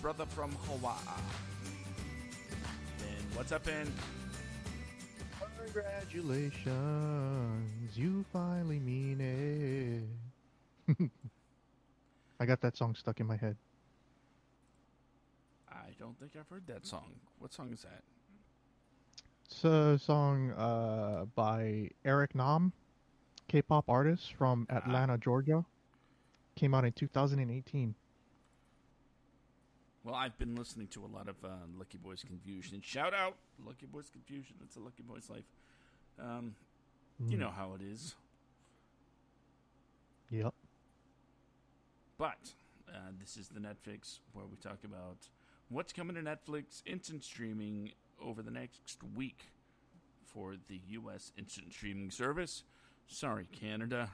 brother from Hawaii. And what's up, Ben? Congratulations, you finally mean it. I got that song stuck in my head. I don't think I've heard that song. What song is that? It's a song by Eric Nam, K-pop artist from Ah, Atlanta, Georgia. Came out in 2018. well, I've been listening to a lot of Lucky Boys Confusion. Shout out Lucky Boys Confusion. It's a Lucky Boys life. Um, you Mm, know how it is. yep. But this is the Netflix where we talk about what's coming to Netflix instant streaming over the next week for the U.S. instant streaming service. Sorry, Canada.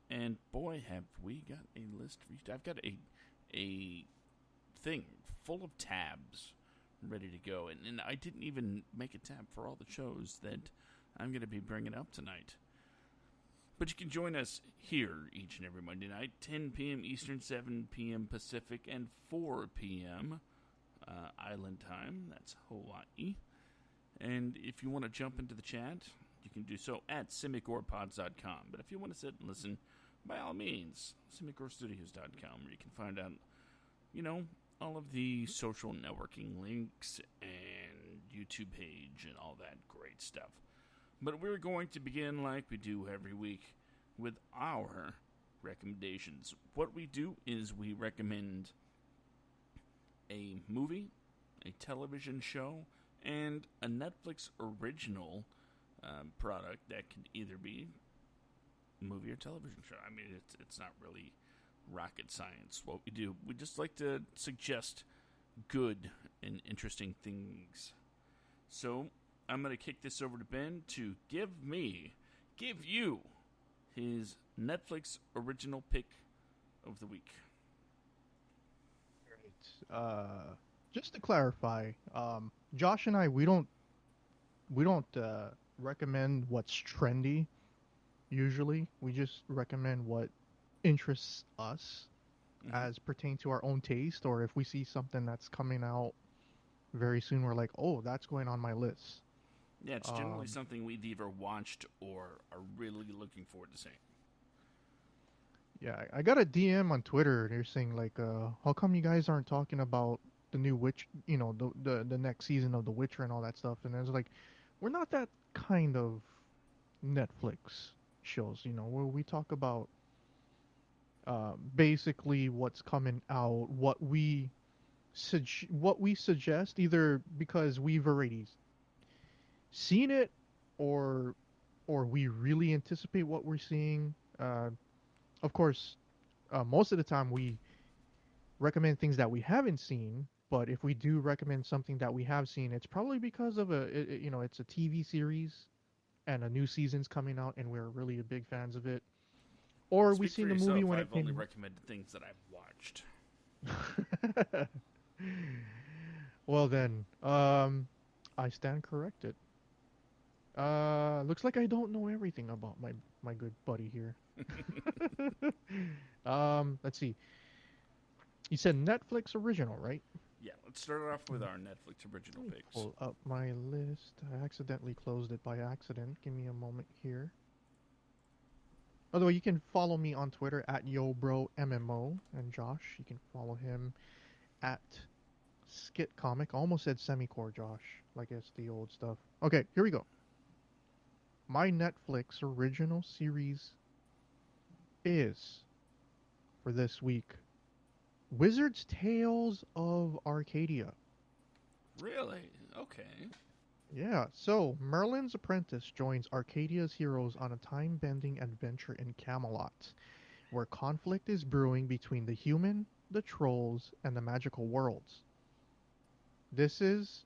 And boy, have we got a list for you. I've got a thing full of tabs ready to go, and I didn't even make a tab for all the shows that I'm going to be bringing up tonight. But you can join us here each and every Monday night, 10 p.m. Eastern, 7 p.m. Pacific, and 4 p.m. Island time. That's Hawaii. And if you want to jump into the chat, you can do so at simicorpods.com. But if you want to sit and listen, by all means, simicorstudios.com, where you can find out, all of the social networking links and YouTube page and all that great stuff. But we're going to begin like we do every week with our recommendations. What we do is we recommend a movie, a television show, and a Netflix original product that can either be a movie or television show. I mean, it's not really rocket science. What we do, we just like to suggest good and interesting things. So I'm going to kick this over to Ben to give you his Netflix original pick of the week. Great. Just to clarify, Josh and I, we don't recommend what's trendy. Usually, we just recommend what interests us Mm-hmm. as pertain to our own taste, or if we see something that's coming out very soon, we're like, oh, that's going on my list. Yeah, it's generally Um, something we've either watched or are really looking forward to seeing. yeah, I got a DM on Twitter. They're saying like, how come you guys aren't talking about the new Witch, the next season of The Witcher and all that stuff? And I was like, we're not that kind of Netflix shows, where we talk about basically what's coming out, what we suggest, either because we've already seen it, or we really anticipate what we're seeing. Of course, most of the time we recommend things that we haven't seen. But if we do recommend something that we have seen, it's probably because of it's a TV series and a new season's coming out, and we're really big fans of it. Or we Speak for seen the movie yourself. when it I've only came. recommended things that I've watched. Well then, I stand corrected. Looks like I don't know everything about my good buddy here. Let's see. You said Netflix original, right? Yeah, let's start off with Mm, our Netflix original Let me picks. pull up my list. I accidentally closed it by accident. Give me a moment here. By the way, you can follow me on Twitter at YoBroMMO, and Josh, you can follow him at SkitComic. Almost said Semicore Josh, like it's the old stuff. Okay, here we go. My Netflix original series is, for this week, Wizard's Tales of Arcadia. Really? Okay. Yeah, so Merlin's apprentice joins Arcadia's heroes on a time bending adventure in Camelot, where conflict is brewing between the human, the trolls, and the magical worlds. This is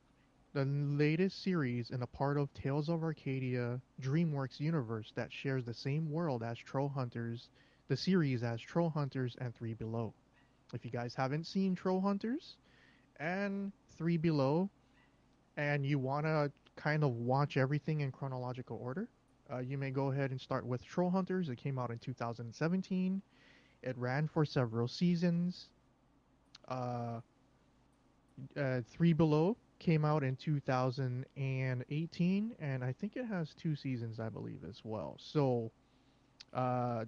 the latest series in a part of Tales of Arcadia DreamWorks universe that shares the same world as Troll Hunters, the series as Troll Hunters and Three Below. If you guys haven't seen Troll Hunters and Three Below, and you want to kind of watch everything in chronological order, you may go ahead and start with Troll Hunters. It came out in 2017. It ran for several seasons. Three Below came out in 2018, and I think it has two seasons, I believe, as well. So, uh,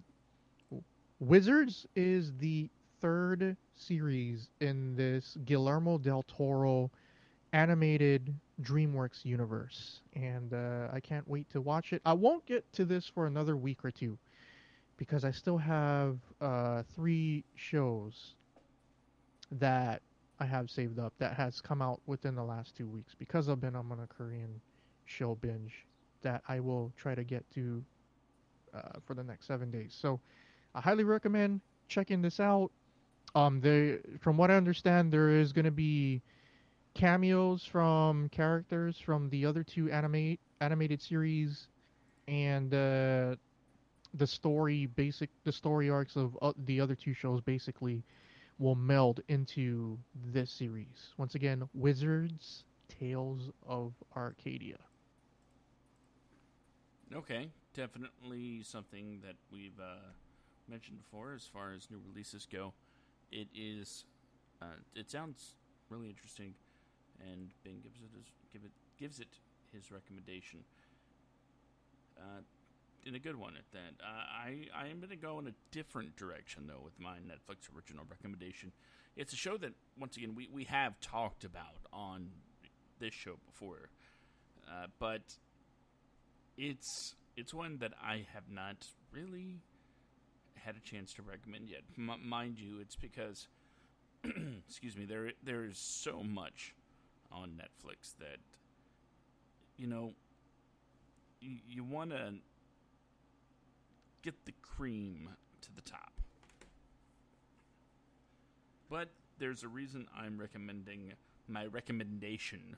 Wizards is the third series in this Guillermo del Toro animated DreamWorks universe, and I can't wait to watch it. I won't get to this for another week or two because I still have three shows that I have saved up that has come out within the last 2 weeks because I've been on a Korean show binge that I will try to get to for the next 7 days. So I highly recommend checking this out. From what I understand, there is going to be cameos from characters from the other two animated series, and the story arcs of the other two shows basically will meld into this series. Once again, Wizards Tales of Arcadia. Okay, definitely something that we've mentioned before as far as new releases go. It is. It sounds really interesting, and Ben gives it his recommendation. In a good one at that. I am going to go in a different direction though with my Netflix original recommendation. It's a show that once again we have talked about on this show before, but it's one that I have not really had a chance to recommend yet. Mind you, it's because excuse me, there is so much on Netflix that you know you want to get the cream to the top. But there's a reason I'm recommending my recommendation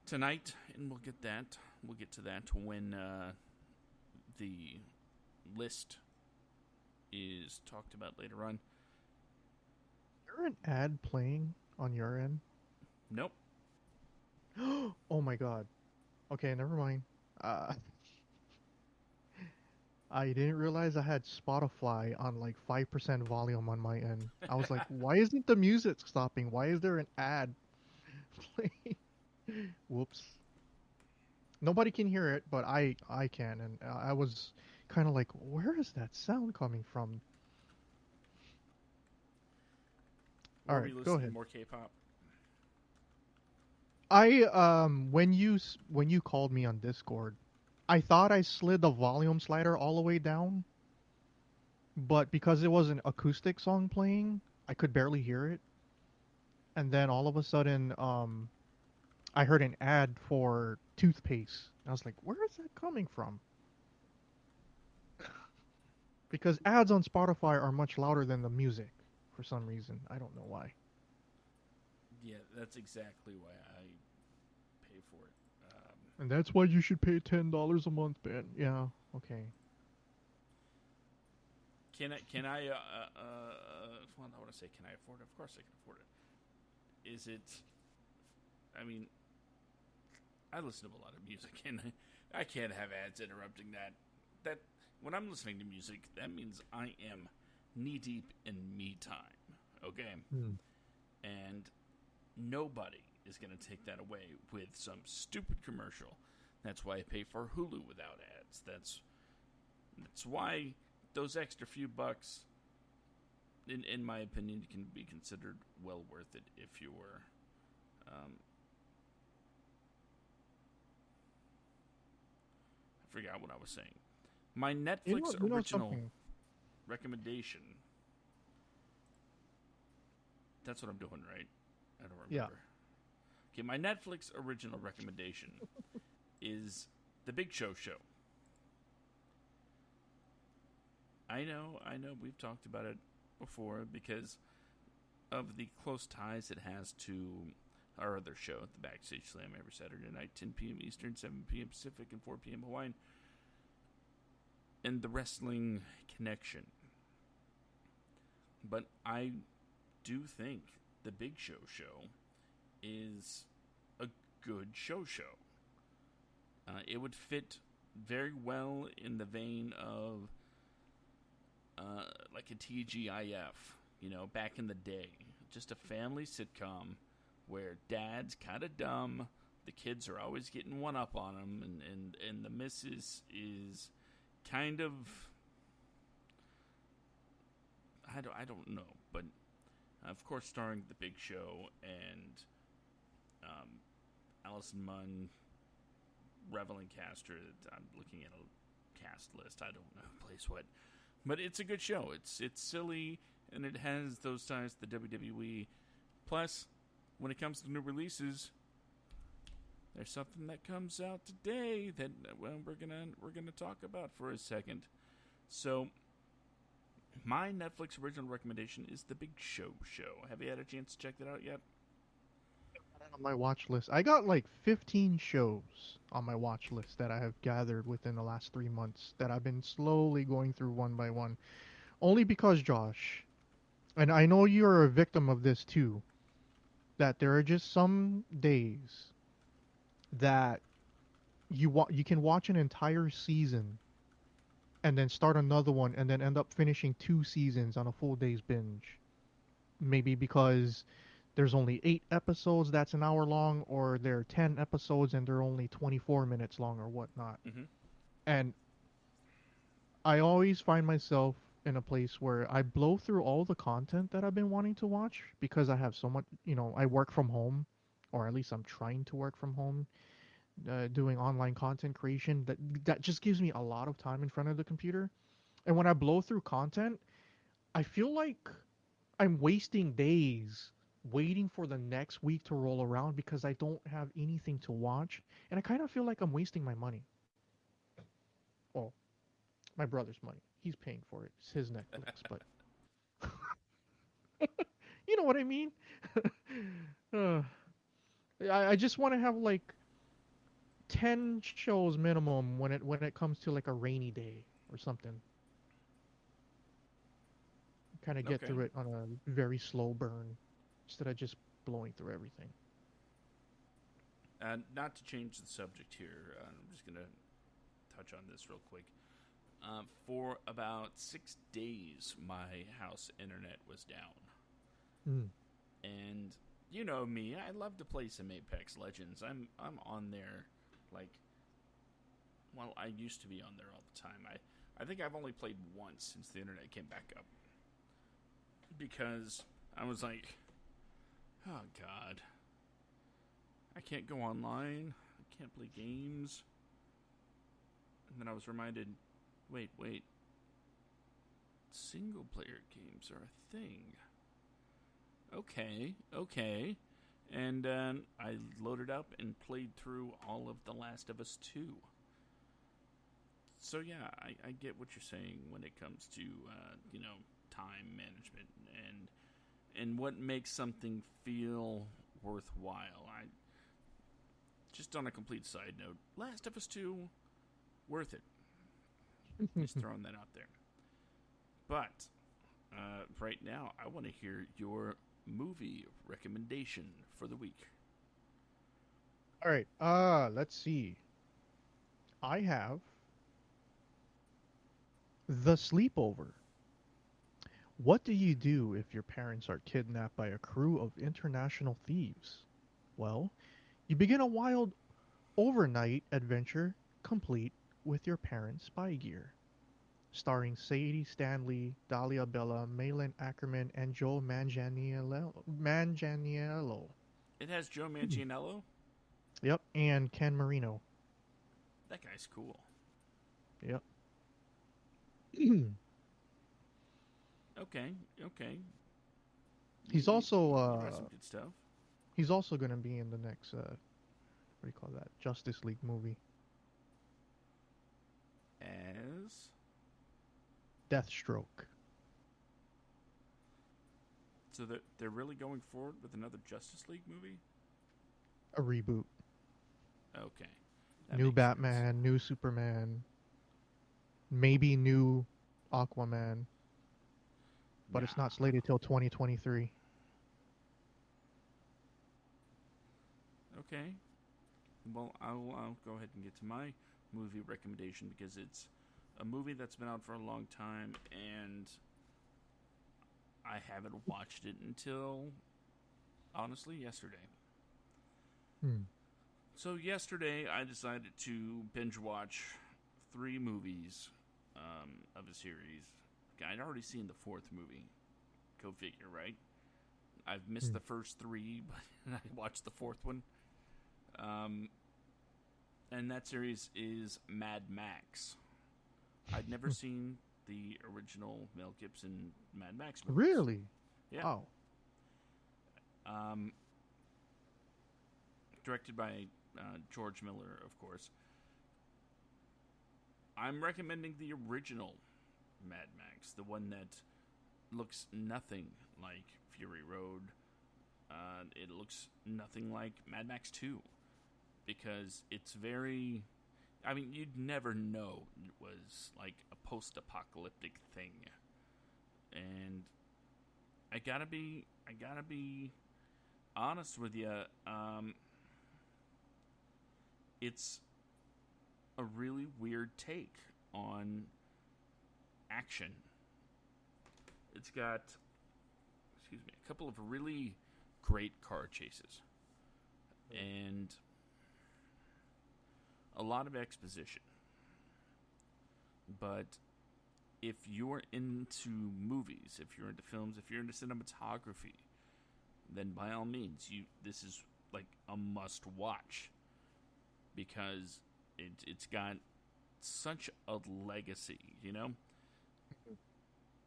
tonight, and we'll get that. We'll get to that when the list is talked about later on. Is there an ad playing on your end? Nope. Oh my god. Okay, never mind. I didn't realize I had Spotify on like 5% volume on my end. I was like, why isn't the music stopping? Why is there an ad playing? Whoops. Nobody can hear it, but I can, and I was kind of like, where is that sound coming from? All Were right, we go listening to ahead. more K-pop? When you called me on Discord, I thought I slid the volume slider all the way down, but because it was an acoustic song playing, I could barely hear it. And then all of a sudden, I heard an ad for toothpaste. I was like, where is that coming from? Because ads on Spotify are much louder than the music for some reason. I don't know why. Yeah, that's exactly why I pay for it. And that's why you should pay $10 a month, Ben. Yeah, okay. Can I? Well, I want to say, can I afford it? Of course, I can afford it. Is it? I mean, I listen to a lot of music, and I can't have ads interrupting that. That when I'm listening to music, that means I am knee deep in me time. Okay, Hmm. and nobody is going to take that away with some stupid commercial. That's why I pay for Hulu without ads. That's why those extra few bucks, in my opinion, can be considered well worth it if you're. I forgot what I was saying. My Netflix You know original something? recommendation. That's what I'm doing, right? I don't Yeah. remember. Okay, my Netflix original recommendation is The Big Show. I know, we've talked about it before because of the close ties it has to our other show, the Backstage Slam, every Saturday night, 10 p.m. Eastern, 7 p.m. Pacific, and 4 p.m. Hawaiian, and the Wrestling Connection. But I do think the Big Show is a good show. It would fit very well in the vein of like a TGIF, back in the day. Just a family sitcom where dad's kind of dumb. The kids are always getting one up on him, and the missus is kind of, I don't know, but of course starring The Big Show and Allison Munn, Revelin Caster. I'm looking at a cast list. I don't know who plays what, but it's a good show. It's silly, and it has those ties to the WWE. Plus, when it comes to new releases, there's something that comes out today that we're gonna talk about for a second. So, my Netflix original recommendation is The Big Show. Have you had a chance to check that out yet? On my watch list, I got like 15 shows on my watch list that I have gathered within the last 3 months that I've been slowly going through one by one. Only because, Josh, and I know you're a victim of this too, that there are just some days that you can watch an entire season and then start another one and then end up finishing 2 seasons on a full day's binge. Maybe because there's only 8 episodes that's an hour long, or there are 10 episodes and they're only 24 minutes long or whatnot. Mm-hmm. And I always find myself in a place where I blow through all the content that I've been wanting to watch because I have so much, I work from home, or at least I'm trying to work from home, doing online content creation. That just gives me a lot of time in front of the computer. And when I blow through content, I feel like I'm wasting days waiting for the next week to roll around because I don't have anything to watch, and I kind of feel like I'm wasting my money. Well, my brother's money. He's paying for it. It's his Netflix, but you know what I mean? uh, I just want to have like 10 shows minimum when it comes to like a rainy day or something. Kind of get Okay. through it on a very slow burn instead of just blowing through everything. Not to change the subject here, I'm just going to touch on this real quick. For about 6 days, my house internet was down. Mm. And you know me, I love to play some Apex Legends. I'm on there, like, well, I used to be on there all the time. I think I've only played once since the internet came back up. Because I was like, oh God, I can't go online. I can't play games. And then I was reminded, wait, single player games are a thing. Okay. And I loaded up and played through all of The Last of Us 2. So yeah, I get what you're saying when it comes to, time management and what makes something feel worthwhile. I just on a complete side note, Last of Us 2, worth it. Just throwing that out there. But right now, I want to hear your movie recommendation for the week. All right. Let's see. I have The Sleepover. What do you do if your parents are kidnapped by a crew of international thieves? Well, you begin a wild overnight adventure complete with your parents' spy gear. Starring Sadie Stanley, Dahlia Bella, Malin Ackerman, and Joe Manganiello. It has Joe Manganiello? Yep, and Ken Marino. That guy's cool. Yep. Okay. He's also You got some good stuff. he's also going to be in the next what do you call that? Justice League movie. As Deathstroke. so they're really going forward with another Justice League movie? A reboot. Okay. New Batman, new Superman, maybe new Aquaman, but it's not slated till 2023. Okay. Well, I'll go ahead and get to my movie recommendation because it's a movie that's been out for a long time and I haven't watched it until, honestly, yesterday. Hmm. So yesterday, I decided to binge watch 3 movies of a series. I'd already seen the fourth movie. Go figure, right? I've missed Hmm. the first 3, but I watched the fourth one. Um, and that series is Mad Max. I'd never seen the original Mel Gibson Mad Max movies. Really? Yeah. Wow. Um, directed by George Miller, of course. I'm recommending the original Mad Max, the one that looks nothing like Fury Road. It looks nothing like Mad Max 2 because it's very. I mean, you'd never know it was like a post apocalyptic thing. And I gotta be honest with you. It's a really weird take on action. It's got, excuse me, a couple of really great car chases and a lot of exposition. But if you're into movies, if you're into films, if you're into cinematography, then by all means, this is like a must watch because it's got such a legacy, you know?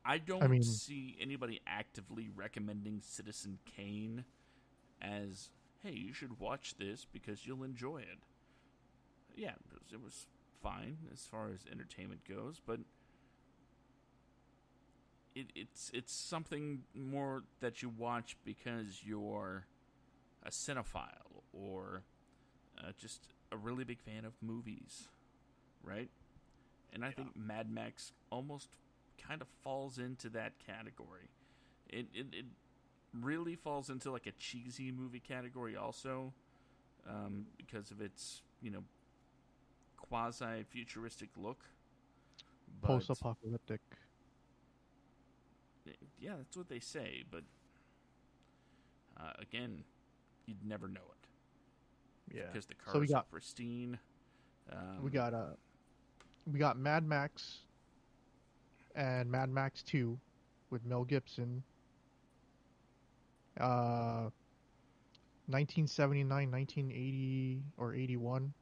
I I don't mean, see anybody actively recommending Citizen Kane as, hey, you should watch this because you'll enjoy it. Yeah, it was fine as far as entertainment goes, but it's something more that you watch because you're a cinephile or just a really big fan of movies, right? And I yeah. think Mad Max almost kind of falls into that category. It really falls into like a cheesy movie category also, because of its quasi futuristic look. But Post-apocalyptic. yeah, that's what they say. But again, you'd never know it Yeah. because the So cars are pristine. we Um, got uh we got Mad Max and Mad Max 2 with Mel Gibson. Uh 1979, 1980 or 81,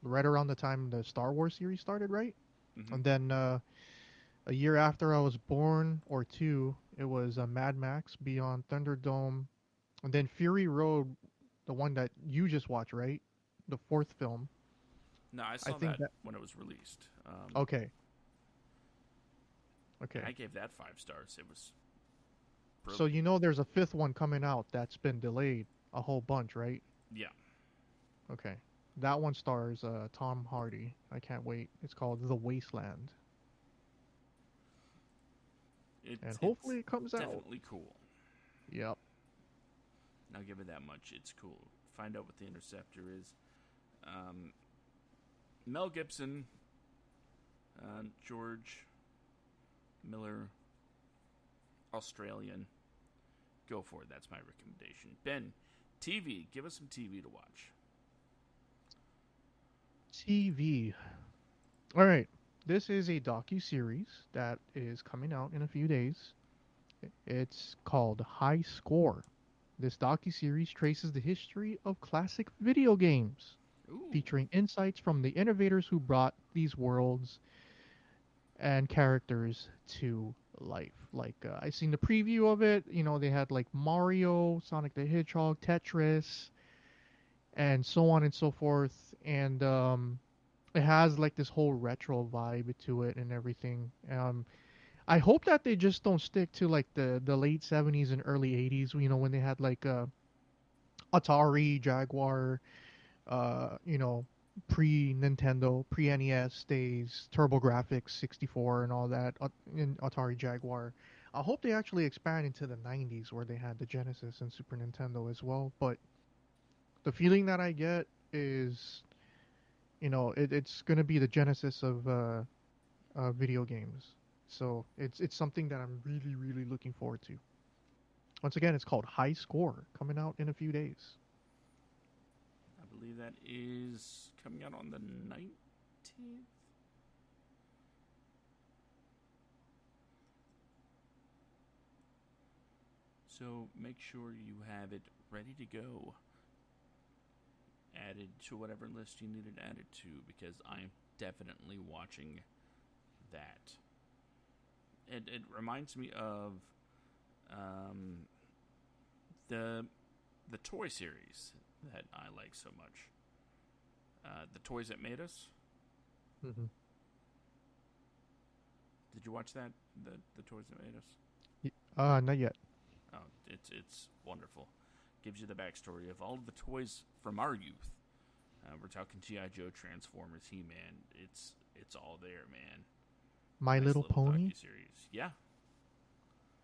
right around the time the Star Wars series started, right? mhm. And then a year after I was born or two, it was Mad Max Beyond Thunderdome, and then Fury Road, the one that you just watched, right? The fourth film. No, I I saw think that that when it was released, okay, and okay. I gave that 5 stars. It was So brilliant. you know there's a fifth one coming out that's been delayed a whole bunch, right? Yeah, Okay. That one stars Tom Hardy. I can't wait. It's called The Wasteland, and it's hopefully it comes out. definitely cool. Yep. I'll give it that much. It's cool. Find out what the Interceptor is. Um, Mel Gibson, George Miller, Australian. Go for it. That's my recommendation. Ben, TV. Give us some TV to watch. TV. All right. This is a docu-series that is coming out in a few days. It's called High Score. This docu-series traces the history of classic video games, Ooh. featuring insights from the innovators who brought these worlds and characters to life. Like I seen the preview of it. You know, they had like Mario, Sonic the Hedgehog, Tetris, and so on and so forth. And it has like this whole retro vibe to it and everything. I hope that they just don't stick to like the late 70s and early 80s. You know, when they had like Atari, Jaguar, you know, pre Nintendo, pre NES days, TurboGrafx 64 and all that, in Atari Jaguar. I hope they actually expand into the 90s where they had the Genesis and Super Nintendo as well. But the feeling that I get is, you know, it's gonna be the genesis of video games. So it's something that I'm really really looking forward to. Once again, it's called High Score, coming out in a few days. believe that is coming out on the 19th. So make sure you have it ready to go. Added to whatever list you need it added to, because I'm definitely watching that. It reminds me of the toy series that I like so much. The Toys That Made Us. Mm-hmm. Did you watch that? The Toys That Made Us? Not yet. Oh, it's wonderful. Gives you the backstory of all of the toys from our youth. We're talking G.I. Joe, Transformers, He-Man. It's all there, man. My Nice Little Pony. Docu-series. Yeah.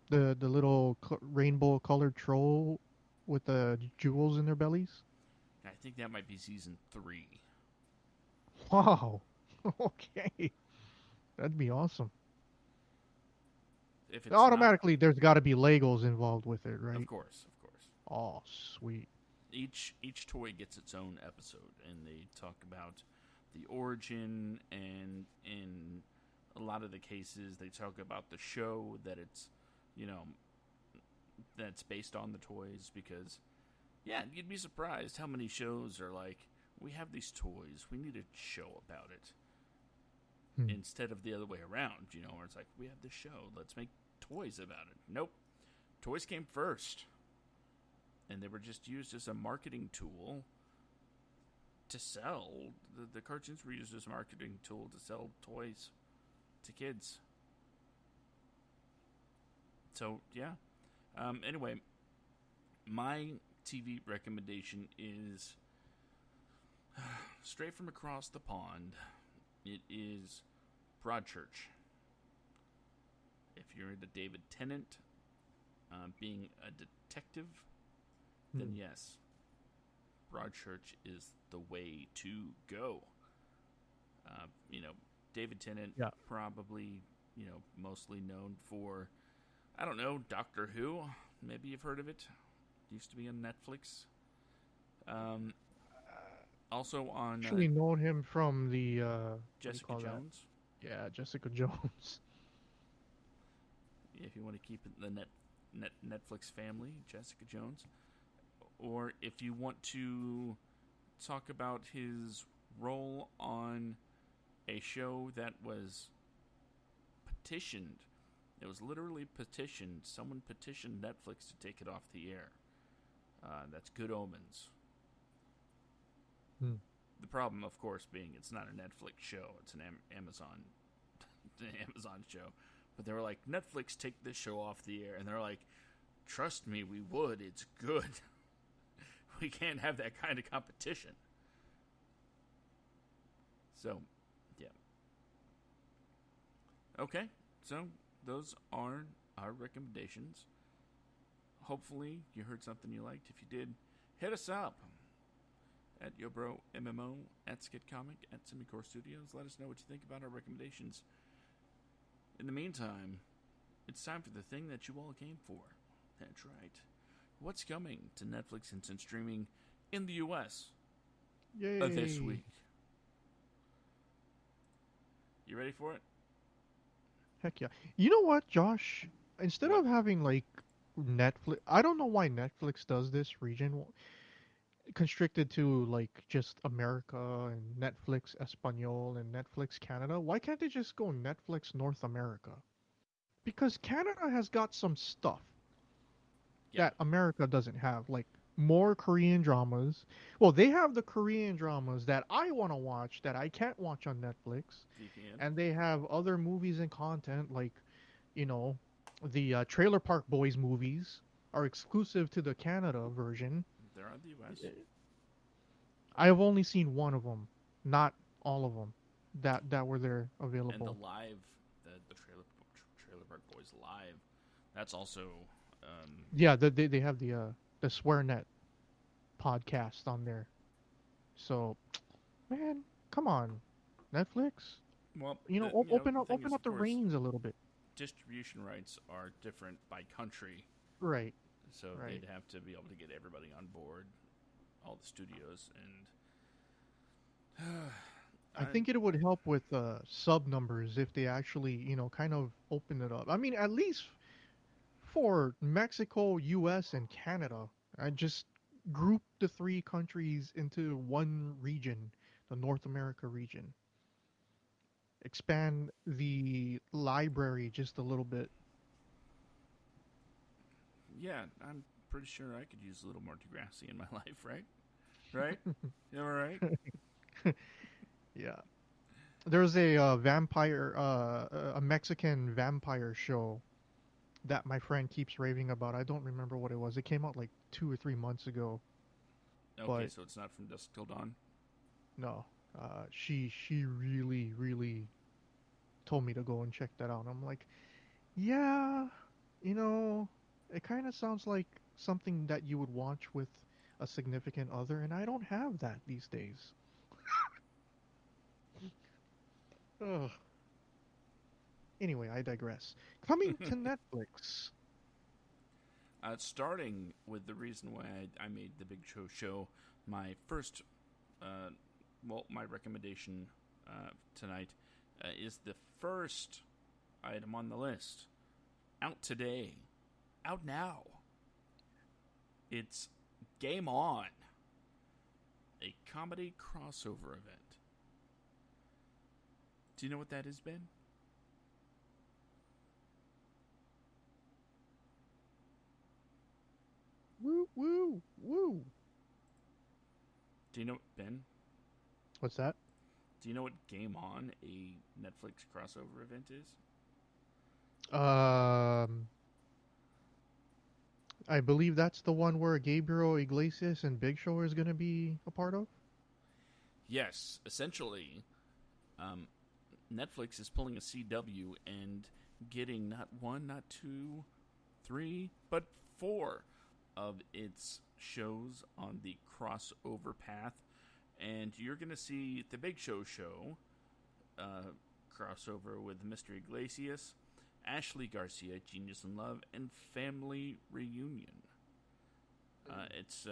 The little rainbow colored troll with the jewels in their bellies. I think that might be season 3. Wow. Okay. That'd be awesome. If it's automatically, there's got to be Legos involved with it, right? Of course. Oh, sweet. Each toy gets its own episode, and they talk about the origin, and in a lot of the cases, they talk about the show that it's, that's based on the toys, because, yeah, you'd be surprised how many shows are like, we have these toys, we need a show about it. Instead of the other way around, where it's like, we have this show, let's make toys about it. Nope. Toys came first. And they were just used as a marketing tool to sell. The cartoons were used as a marketing tool to sell toys to kids. So, yeah. Anyway, my TV recommendation is straight from across the pond. It is Broadchurch. If you're into David Tennant, being a detective, then yes, Broadchurch is the way to go. David Tennant, probably, mostly known for, I don't know, Doctor Who. Maybe you've heard of it. It used to be on Netflix. Also on... actually known him from the... Jessica Jones. That? Yeah, Jessica Jones. If you want to keep it in the Netflix family, Jessica Jones. Or if you want to talk about his role on a show that was petitioned. It was literally petitioned. Someone petitioned Netflix to take it off the air. That's Good Omens. The problem, of course, being it's not a Netflix show. It's an Amazon show. But they were like, Netflix, take this show off the air. And they're like, trust me, we would. It's good. We can't have that kind of competition. So, yeah. Okay, so those are our recommendations. Hopefully you heard something you liked. If you did, hit us up at YoBroMMO, at SkitComic, at Semicore Studios. Let us know what you think about our recommendations. In the meantime, it's time for the thing that you all came for. That's right. What's coming to Netflix instant streaming in the U.S. This week? You ready for it? Heck yeah. You know what, Josh? Instead of having like Netflix, I don't know why Netflix does this region constricted to like just America and Netflix Espanol and Netflix Canada. Why can't they just go Netflix North America? Because Canada has got some stuff that America doesn't have, like more Korean dramas. Well, they have the Korean dramas that I want to watch that I can't watch on Netflix. VPN. And they have other movies and content like, the Trailer Park Boys movies are exclusive to the Canada version. They're on the U.S. I have only seen one of them, not all of them that were there available. And the live, the Trailer Park Boys live, that's also... yeah, they have the SwearNet podcast on there. So, man, come on, Netflix. Well, open up the reins a little bit. Distribution rights are different by country, right? So they'd have to be able to get everybody on board, all the studios, and I I think it would help with sub numbers if they actually, kind of open it up. I mean, at least for Mexico, US, and Canada, I just group the three countries into one region, the North America region. Expand the library just a little bit. yeah, I'm pretty sure I could use a little more Degrassi in my life, right? Right? Am I right? Yeah. There's a a Mexican vampire show that my friend keeps raving about. I don't remember what it was. It came out like 2 or 3 months ago, Okay, but so it's not from Dusk Till Dawn. no, she really really told me to go and check that out. And I'm like, yeah, you know, it kind of sounds like something that you would watch with a significant other, and I don't have that these days. Ugh. Anyway, I digress. Coming to Netflix. Starting with the reason why I made the Big Show my first, uh, my recommendation tonight is the first item on the list. Out today. Out now. It's Game On, a comedy crossover event. Do you know what that is, Ben? Woo woo woo. Do you know, Ben? What's that? Do you know what Game On, a Netflix crossover event, is? Um, I believe that's the one where Gabriel Iglesias and Big Show is gonna be a part of. Yes, essentially, um, Netflix is pulling a CW and getting not one, not two, three, but four of its shows on the crossover path. And you're going to see the Big Show uh, crossover with Mr. Iglesias, Ashley Garcia, Genius in Love, and Family Reunion. It's,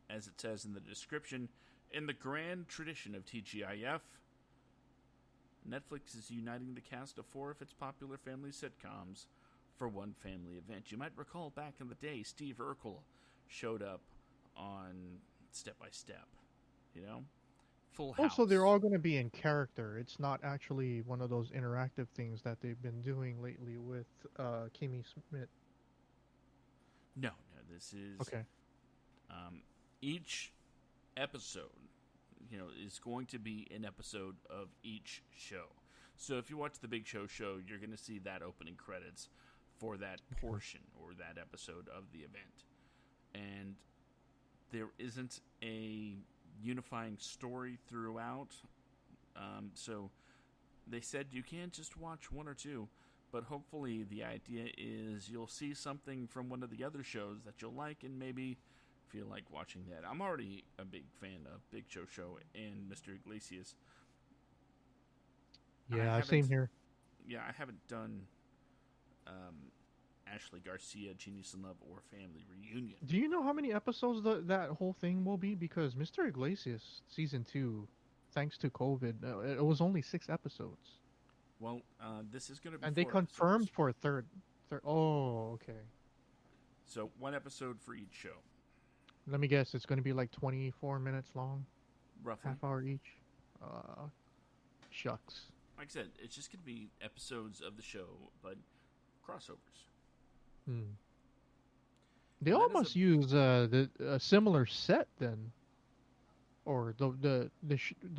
as it says in the description, in the grand tradition of TGIF, Netflix is uniting the cast of four of its popular family sitcoms for one family event. You might recall back in the day, Steve Urkel showed up on Step by Step, you know? Full Oh, so they're House. all gonna be in character. It's not actually one of those interactive things that they've been doing lately with Kimmy Schmidt. No, this is Okay. um, each episode, is going to be an episode of each show. So if you watch the Big Show, you're going to see that opening credits for that portion or that episode of the event. And there isn't a unifying story throughout. So they said you can't just watch one or two, but hopefully the idea is you'll see something from one of the other shows that you'll like and maybe feel like watching that. I'm already a big fan of Big Show and Mr. Iglesias. I Yeah, haven't, same here. yeah, I haven't done Ashley Garcia, Genius in Love, or Family Reunion. Do you know how many episodes that whole thing will be? Because Mr. Iglesias season two, thanks to COVID, it was only 6 episodes, Well, this is going to be and they 4 episodes, confirmed for a third. Oh, okay. so one episode for each show, Let me guess. It's going to be like 24 minutes long, roughly. half hour each. Uh, Shucks. Like I said, it's just going to be episodes of the show, but crossovers. Hmm. They And all that is a must use a similar set then, or the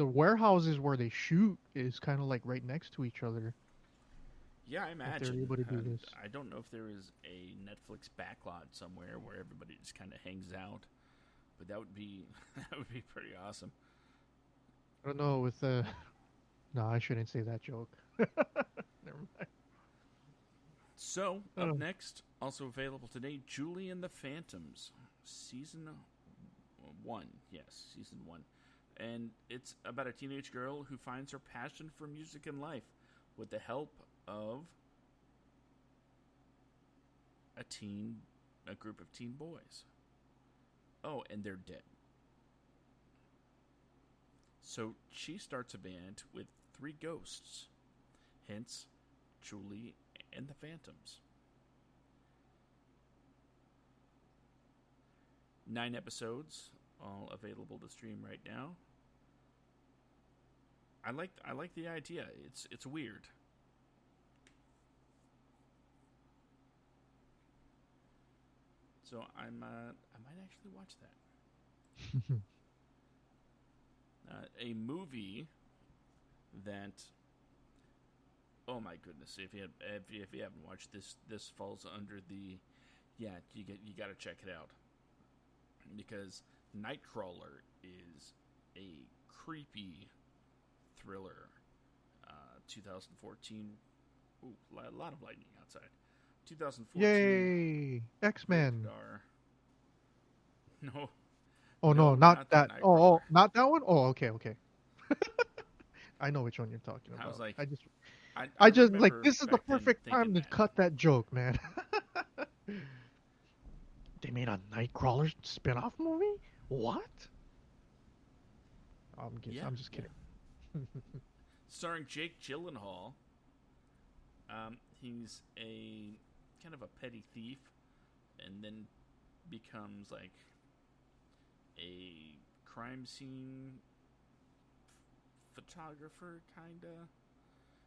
warehouses where they shoot is kind of like right next to each other. yeah, I If they're imagine. able to do And this. I don't know if there is a Netflix backlot somewhere where everybody just kind of hangs out, but that would be that would be pretty awesome. I don't know with the. No, I shouldn't say that joke. Never mind. So up Oh. next, also available today, Julie and the Phantoms, season one. Yes, season one, and it's about a teenage girl who finds her passion for music and life with the help of a group of teen boys. Oh, and they're dead. So she starts a band with 3 ghosts, hence Julie and the Phantoms. 9 episodes, all available to stream right now. I like the idea. It's weird. So I might actually watch that. A movie that, oh my goodness, if you haven't watched this falls under the, you got to check it out, because Nightcrawler is a creepy thriller. 2014. Ooh, a lot of lightning outside. 2014. Yay! X-Men. No. Oh no, not that. Oh, not that one. Oh, okay. I know which one you're talking about. I was like, I just like, this is the perfect time to cut that joke, man. They made a Nightcrawler spin-off movie? What? I'm just kidding. Starring Jake Gyllenhaal. He's a kind of a petty thief, and then becomes like a crime scene photographer, kinda.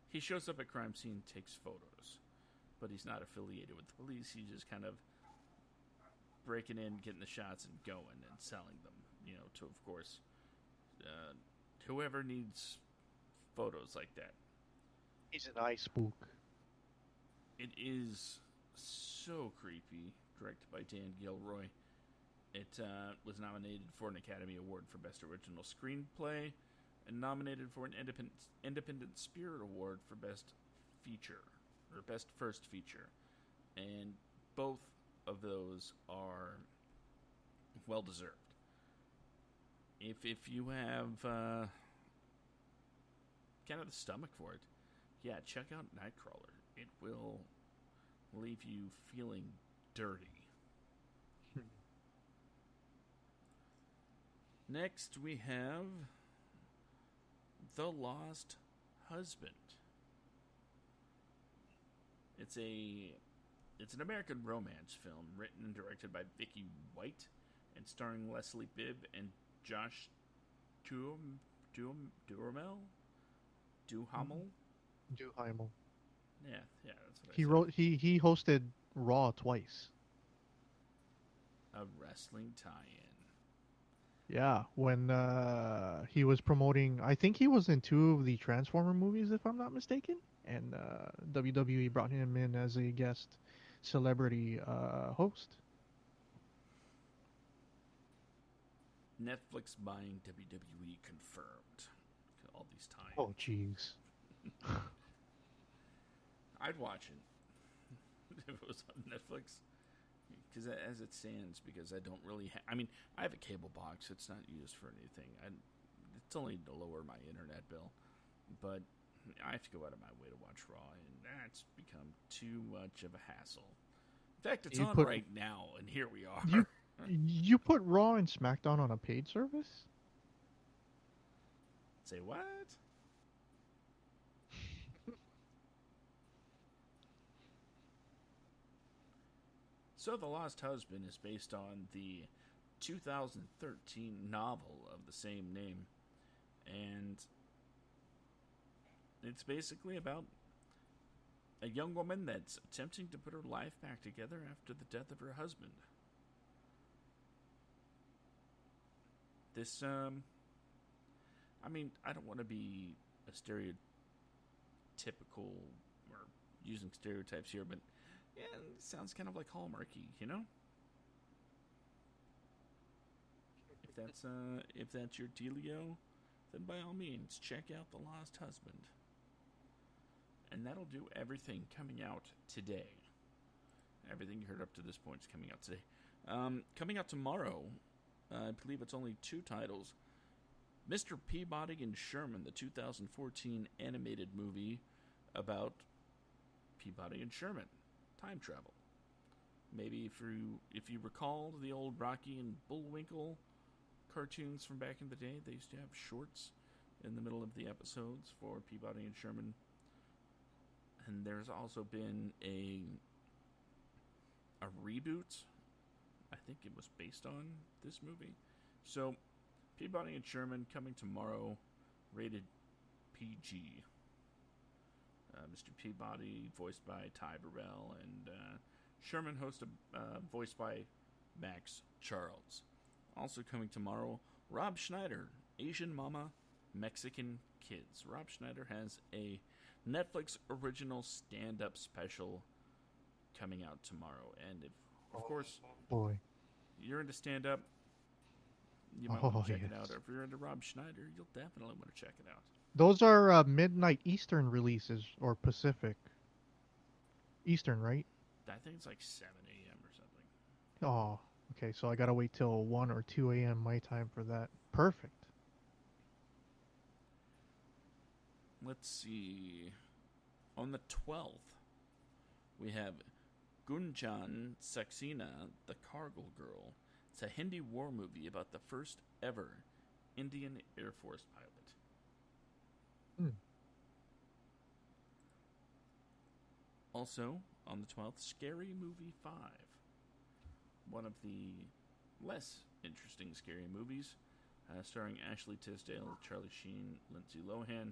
He shows up at crime scene, takes photos, but he's not affiliated with the police. He's just kind of breaking in, getting the shots, and going and selling them, to, of course, whoever needs photos like that. He's an eye spook. It is so creepy. Directed by Dan Gilroy. It was nominated for an Academy Award for Best Original Screenplay, and nominated for an Independent Spirit Award for Best Feature, or Best First Feature. And both of those are well deserved. If you have kind of the stomach for it, yeah, check out Nightcrawler. It will leave you feeling dirty. Next, we have The Lost Husband. It's an American romance film written and directed by Vicky White and starring Leslie Bibb and Josh Duhamel? Duhamel. Yeah, that's what He hosted Raw twice. A wrestling tie-in. Yeah, when he was promoting, I think he was in 2 of the Transformer movies, if I'm not mistaken, and WWE brought him in as a guest celebrity host. Netflix buying WWE confirmed. All these times. Oh, jeez. I'd watch it if it was on Netflix. Because as it stands, because I don't really I have a cable box. It's not used for anything. It's only to lower my internet bill. But I have to go out of my way to watch Raw, and that's become too much of a hassle. In fact, it's on right now, and here we are. You put Raw and SmackDown on a paid service? Say what? So, The Lost Husband is based on the 2013 novel of the same name, and it's basically about a young woman that's attempting to put her life back together after the death of her husband. This, I don't want to be a stereotypical, or using stereotypes here, but yeah, it sounds kind of like Hallmarky, you know? If that's your dealio, then by all means, check out The Lost Husband. And that'll do everything coming out today. Everything you heard up to this point is coming out today. Coming out tomorrow, I believe it's only 2 titles. Mr. Peabody and Sherman, the 2014 animated movie about Peabody and Sherman. Time travel. Maybe if you recall the old Rocky and Bullwinkle cartoons from back in the day, they used to have shorts in the middle of the episodes for Peabody and Sherman. And there's also been a reboot. I think it was based on this movie. So, Peabody and Sherman coming tomorrow, rated PG. Mr. Peabody, voiced by Ty Burrell, and Sherman, voiced by Max Charles. Also coming tomorrow, Rob Schneider, Asian Mama, Mexican Kids. Rob Schneider has a Netflix original stand-up special coming out tomorrow. And if, of course, Boy. you're into stand-up, you might want to check yes. it out. Or if you're into Rob Schneider, you'll definitely want to check it out. Those are midnight Eastern releases, or Pacific. Eastern, right? I think it's like 7 a.m. or something. Oh, okay. So I gotta wait till 1 or 2 a.m. my time for that. Perfect. Let's see. On the 12th, we have Gunjan Saxena, the Kargil Girl. It's a Hindi war movie about the first ever Indian Air Force pilot. Also, on the 12th, Scary Movie 5. One of the less interesting scary movies, starring Ashley Tisdale, Charlie Sheen, Lindsay Lohan.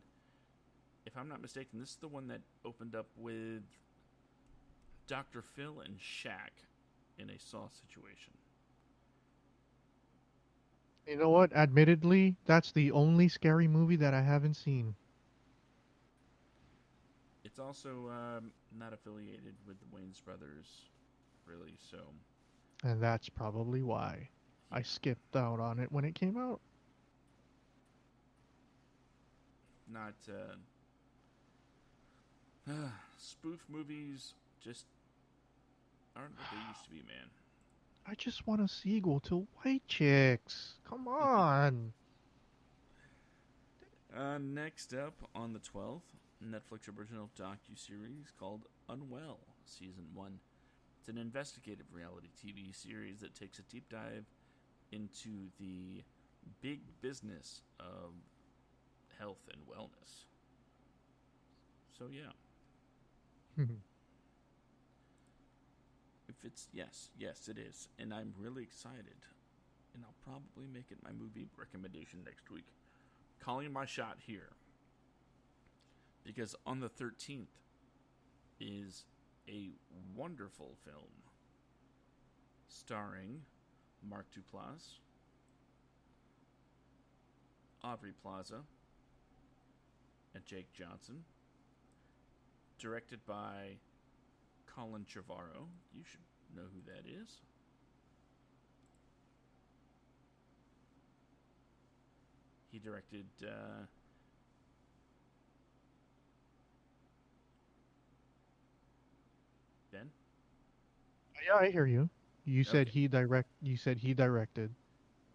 If I'm not mistaken, this is the one that opened up with Dr. Phil and Shaq in a Saw situation. You know what? Admittedly, that's the only scary movie that I haven't seen. It's also not affiliated with the Wayans brothers, really, so... And that's probably why I skipped out on it when it came out. Not, spoof movies just aren't what they used to be, man. I just want a sequel to White Chicks. Come on. Next up, on the 12th, Netflix original docu-series called Unwell, Season 1. It's an investigative reality TV series that takes a deep dive into the big business of health and wellness. So, yeah. If it's... Yes, it is. And I'm really excited. And I'll probably make it my movie recommendation next week. Calling my shot here. Because on the 13th is a wonderful film starring Mark Duplass, Aubrey Plaza, and Jake Johnson, directed by Colin Trevorrow. You should know who that is. He directed Ben? Yeah, I hear you. You said Okay. he directed.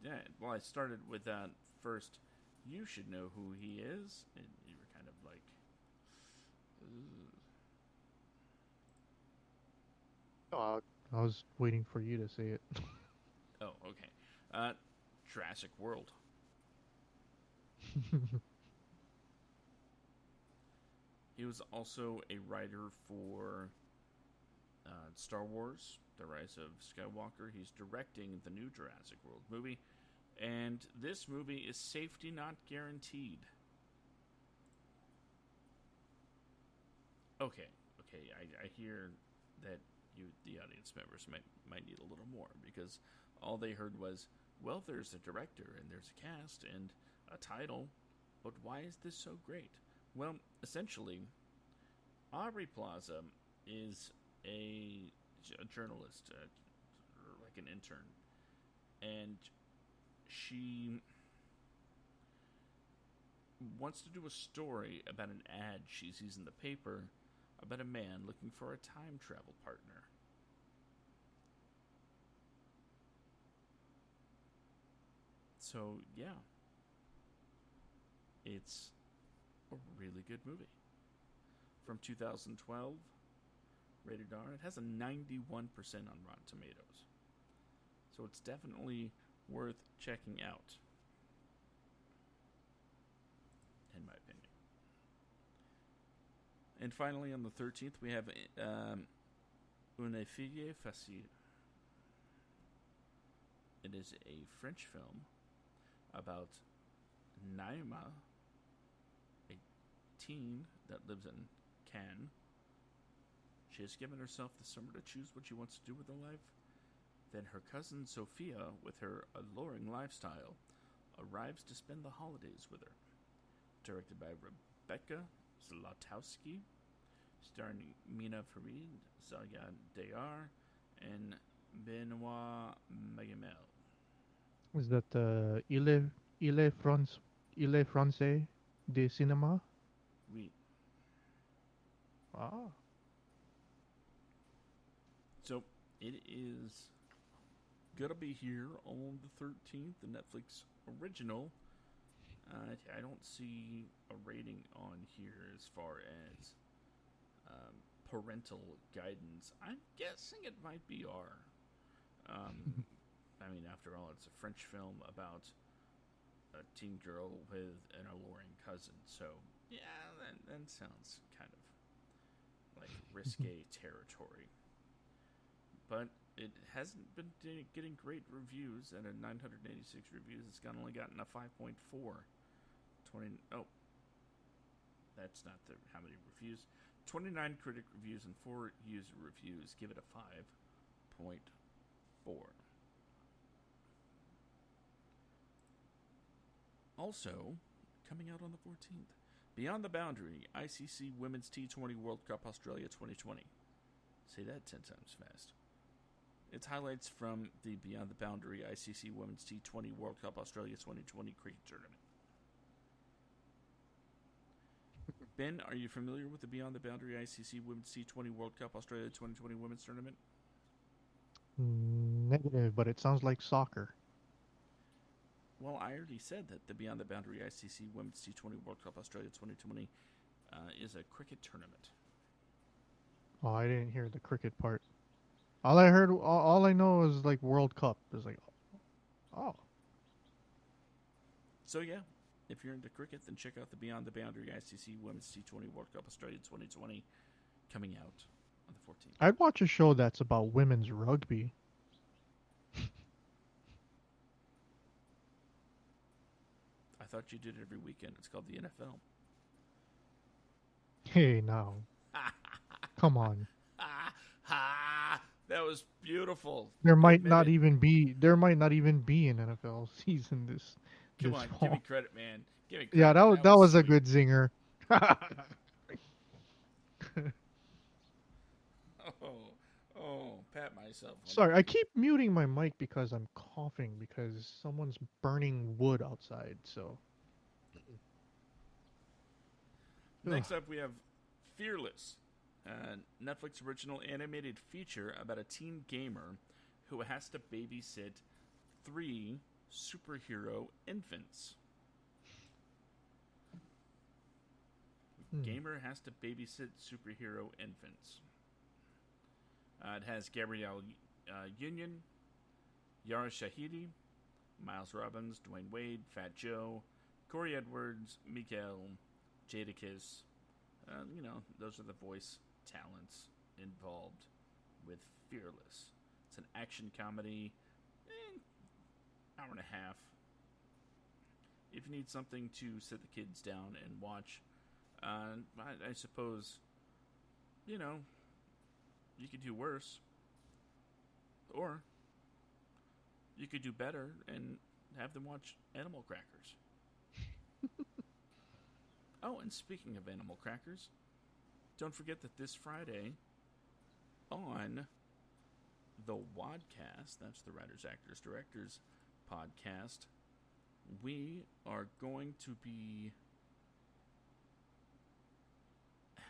Yeah, well, I started with that first. You should know who he is. And you were kind of like... Oh, I was waiting for you to say it. Oh, okay. Jurassic World. He was also a writer for Star Wars, The Rise of Skywalker. He's directing the new Jurassic World movie. And this movie is safety not guaranteed. Okay. I hear that you, the audience members, might need a little more, because all they heard was, well, there's a director and there's a cast and a title, but why is this so great? Well, essentially, Aubrey Plaza is a journalist, like an intern, and she wants to do a story about an ad she sees in the paper about a man looking for a time travel partner. So, yeah. It's a really good movie. From 2012, rated R. It has a 91% on Rotten Tomatoes. So it's definitely worth checking out. And finally, on the 13th, we have Une fille facile. It is a French film about Naima, a teen that lives in Cannes. She has given herself the summer to choose what she wants to do with her life. Then her cousin Sophia, with her alluring lifestyle, arrives to spend the holidays with her. Directed by Rebecca Zlotowski, starring Mina Farid, Zaya Dayar, and Benoit Magimel. Is that Il Francais de Cinéma? Oui. Ah. So it is gonna be here on the 13th, the Netflix original. I don't see a rating on here as far as parental guidance. I'm guessing it might be R. I mean, after all, it's a French film about a teen girl with an alluring cousin. So, yeah, that sounds kind of like risque territory. But it hasn't been getting great reviews. At a 986 reviews, it's only gotten a 5.4. That's not how many reviews. 29 critic reviews and 4 user reviews give it a 5.4. Also, coming out on the 14th, Beyond the Boundary, ICC Women's T20 World Cup Australia 2020. Say that 10 times fast. It's highlights from the Beyond the Boundary ICC Women's T20 World Cup Australia 2020 cricket tournament. Ben, are you familiar with the Beyond the Boundary ICC Women's T20 World Cup Australia 2020 Women's Tournament? Negative, but it sounds like soccer. Well, I already said that the Beyond the Boundary ICC Women's T20 World Cup Australia 2020 is a cricket tournament. Oh, I didn't hear the cricket part. All I know is like World Cup. It's like, oh. So yeah, if you're into cricket, then check out the Beyond the Boundary ICC Women's T20 World Cup Australia 2020 coming out on the 14th. I'd watch a show that's about women's rugby. I thought you did it every weekend. It's called the NFL. Hey, now. Come on. That was beautiful. There might not even be an NFL season this Come on, fall. give me credit, man. Give me credit. Yeah, that was a sweet. good zinger. Pat myself. Sorry, I keep muting my mic because I'm coughing because someone's burning wood outside, so. Next up, we have Fearless, a Netflix original animated feature about a teen gamer who has to babysit 3 superhero infants. Gamer has to babysit superhero infants. It has Gabrielle Union, Yara Shahidi, Miles Robbins, Dwayne Wade, Fat Joe, Corey Edwards, Mikael, Jadakiss. Those are the voice talents involved with Fearless. It's an action comedy, hour and a half. If you need something to sit the kids down and watch, I suppose, you could do worse. Or you could do better and have them watch Animal Crackers. Oh, and speaking of Animal Crackers, don't forget that this Friday on the Wadcast, that's the Writers, Actors, Directors podcast, we are going to be...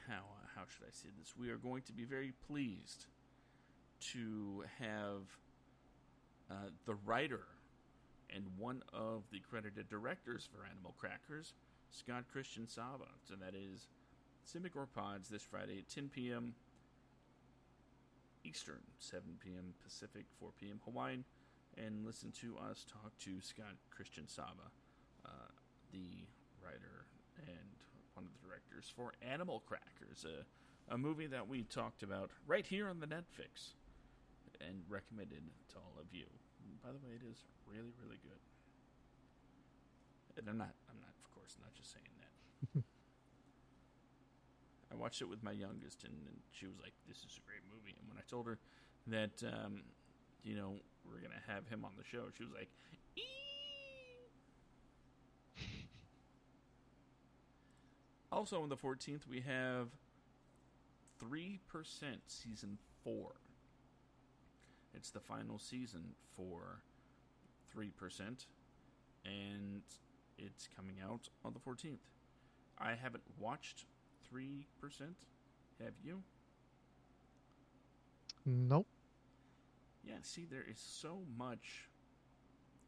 How should I say this? We are going to be very pleased to have the writer and one of the credited directors for Animal Crackers, Scott Christian Saba. So that is Simic Pods this Friday at 10 p.m. Eastern, 7 p.m. Pacific, 4 p.m. Hawaiian, and listen to us talk to Scott Christian Saba, the writer and one of the directors for Animal Crackers, a movie that we talked about right here on the Netfix and recommended to all of you. By the way, it is really, really good. And I'm not, of course, not just saying that. I watched it with my youngest, and she was like, "This is a great movie." And when I told her that, we're gonna have him on the show, she was like, "Eee." Also on the 14th, we have 3% season 4. It's the final season for 3%, and it's coming out on the 14th. I haven't watched 3%. Have you? Nope. Yeah, see, there is so much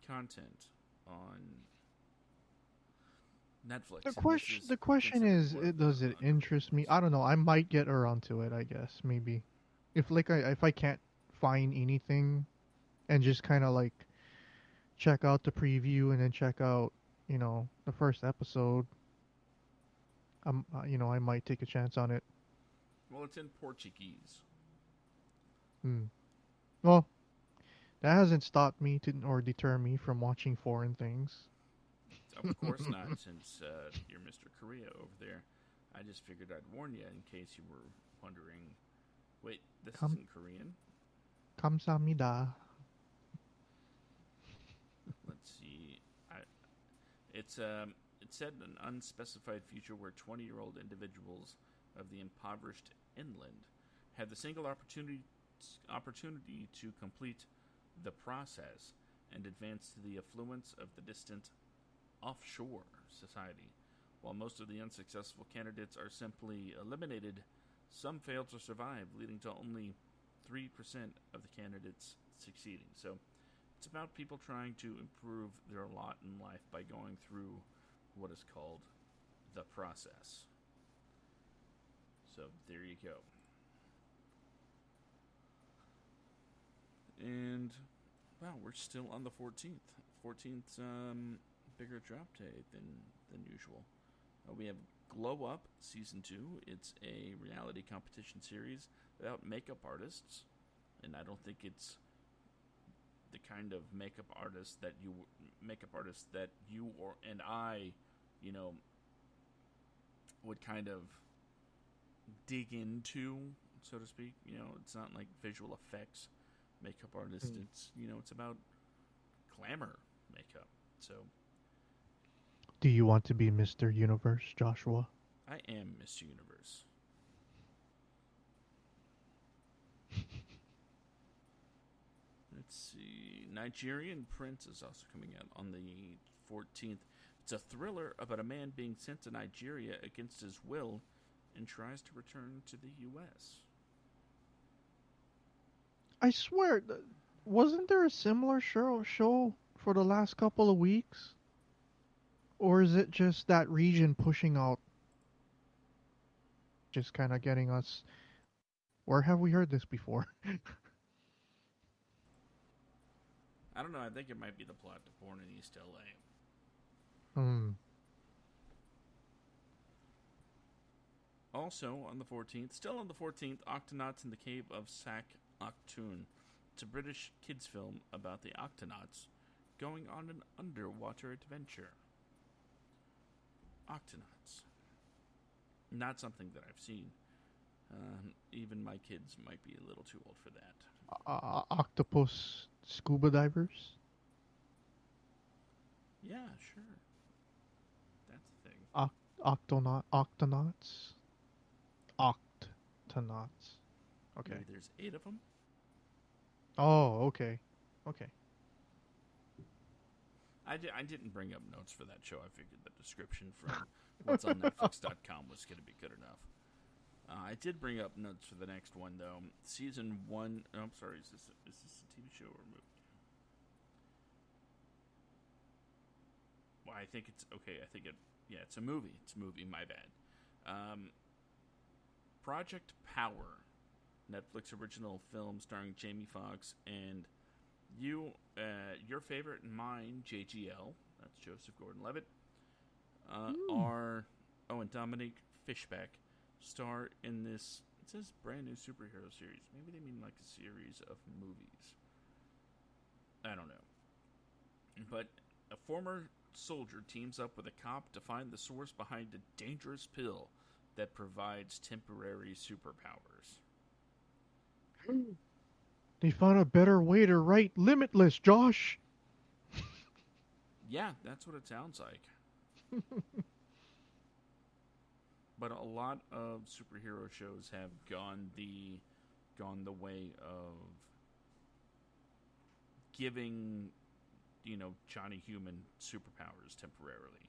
content on Netflix. The question is, does it interest me? I don't know. I might get around to it, I guess. Maybe. If I can't find anything and just kind of like check out the preview and then check out, the first episode, I might take a chance on it. Well, it's in Portuguese. Well, that hasn't stopped me or deter me from watching foreign things. Of course not, since you're Mr. Korea over there. I just figured I'd warn you in case you were wondering. Wait, this isn't Korean? 감사합니다. Let's see. It said an unspecified future where 20-year-old individuals of the impoverished inland have the single opportunity to complete the process and advance to the affluence of the distant offshore society. While most of the unsuccessful candidates are simply eliminated, some fail to survive, leading to only 3% of the candidates succeeding. So it's about people trying to improve their lot in life by going through what is called the process. So there you go. And, wow, we're still on the 14th. 14th's bigger drop day than usual. We have Glow Up Season 2. It's a reality competition series about makeup artists. And I don't think it's the kind of makeup artist that you or and I, would kind of dig into, so to speak. It's not like visual effects makeup artist. It's about glamour makeup. So, do you want to be Mr. Universe, Joshua? I am Mr. Universe. Let's see. Nigerian Prince is also coming out on the 14th. It's a thriller about a man being sent to Nigeria against his will and tries to return to the U.S. I swear, wasn't there a similar show for the last couple of weeks? Or is it just that region pushing out, just kind of getting us, where have we heard this before? I don't know. I think it might be the plot to Born in East L.A. Also on the 14th, still on the 14th, Octonauts in the Cave of Sak Octoon. It's a British kids film about the Octonauts going on an underwater adventure. Octonauts. Not something that I've seen. Even my kids might be a little too old for that. Octopus scuba divers? Yeah, sure. That's the thing. Octonauts? Octonauts. Okay. Maybe there's 8 of them? Oh, okay. Okay. I didn't bring up notes for that show. I figured the description from what's on Netflix.com was going to be good enough. I did bring up notes for the next one, though. Season 1... Oh, I'm sorry. Is this a TV show or a movie? Well, I think it's... Okay, I think it... Yeah, it's a movie. It's a movie. My bad. Project Power. Netflix original film starring Jamie Foxx and your favorite and mine, JGL, that's Joseph Gordon-Levitt, are Oh, and Dominic Fishback star in this. It says brand new superhero series. Maybe they mean like a series of movies. I don't know. But a former soldier teams up with a cop to find the source behind a dangerous pill that provides temporary superpowers. They found a better way to write Limitless, Josh. Yeah, that's what it sounds like. But a lot of superhero shows have gone the way of giving, Johnny Human superpowers temporarily.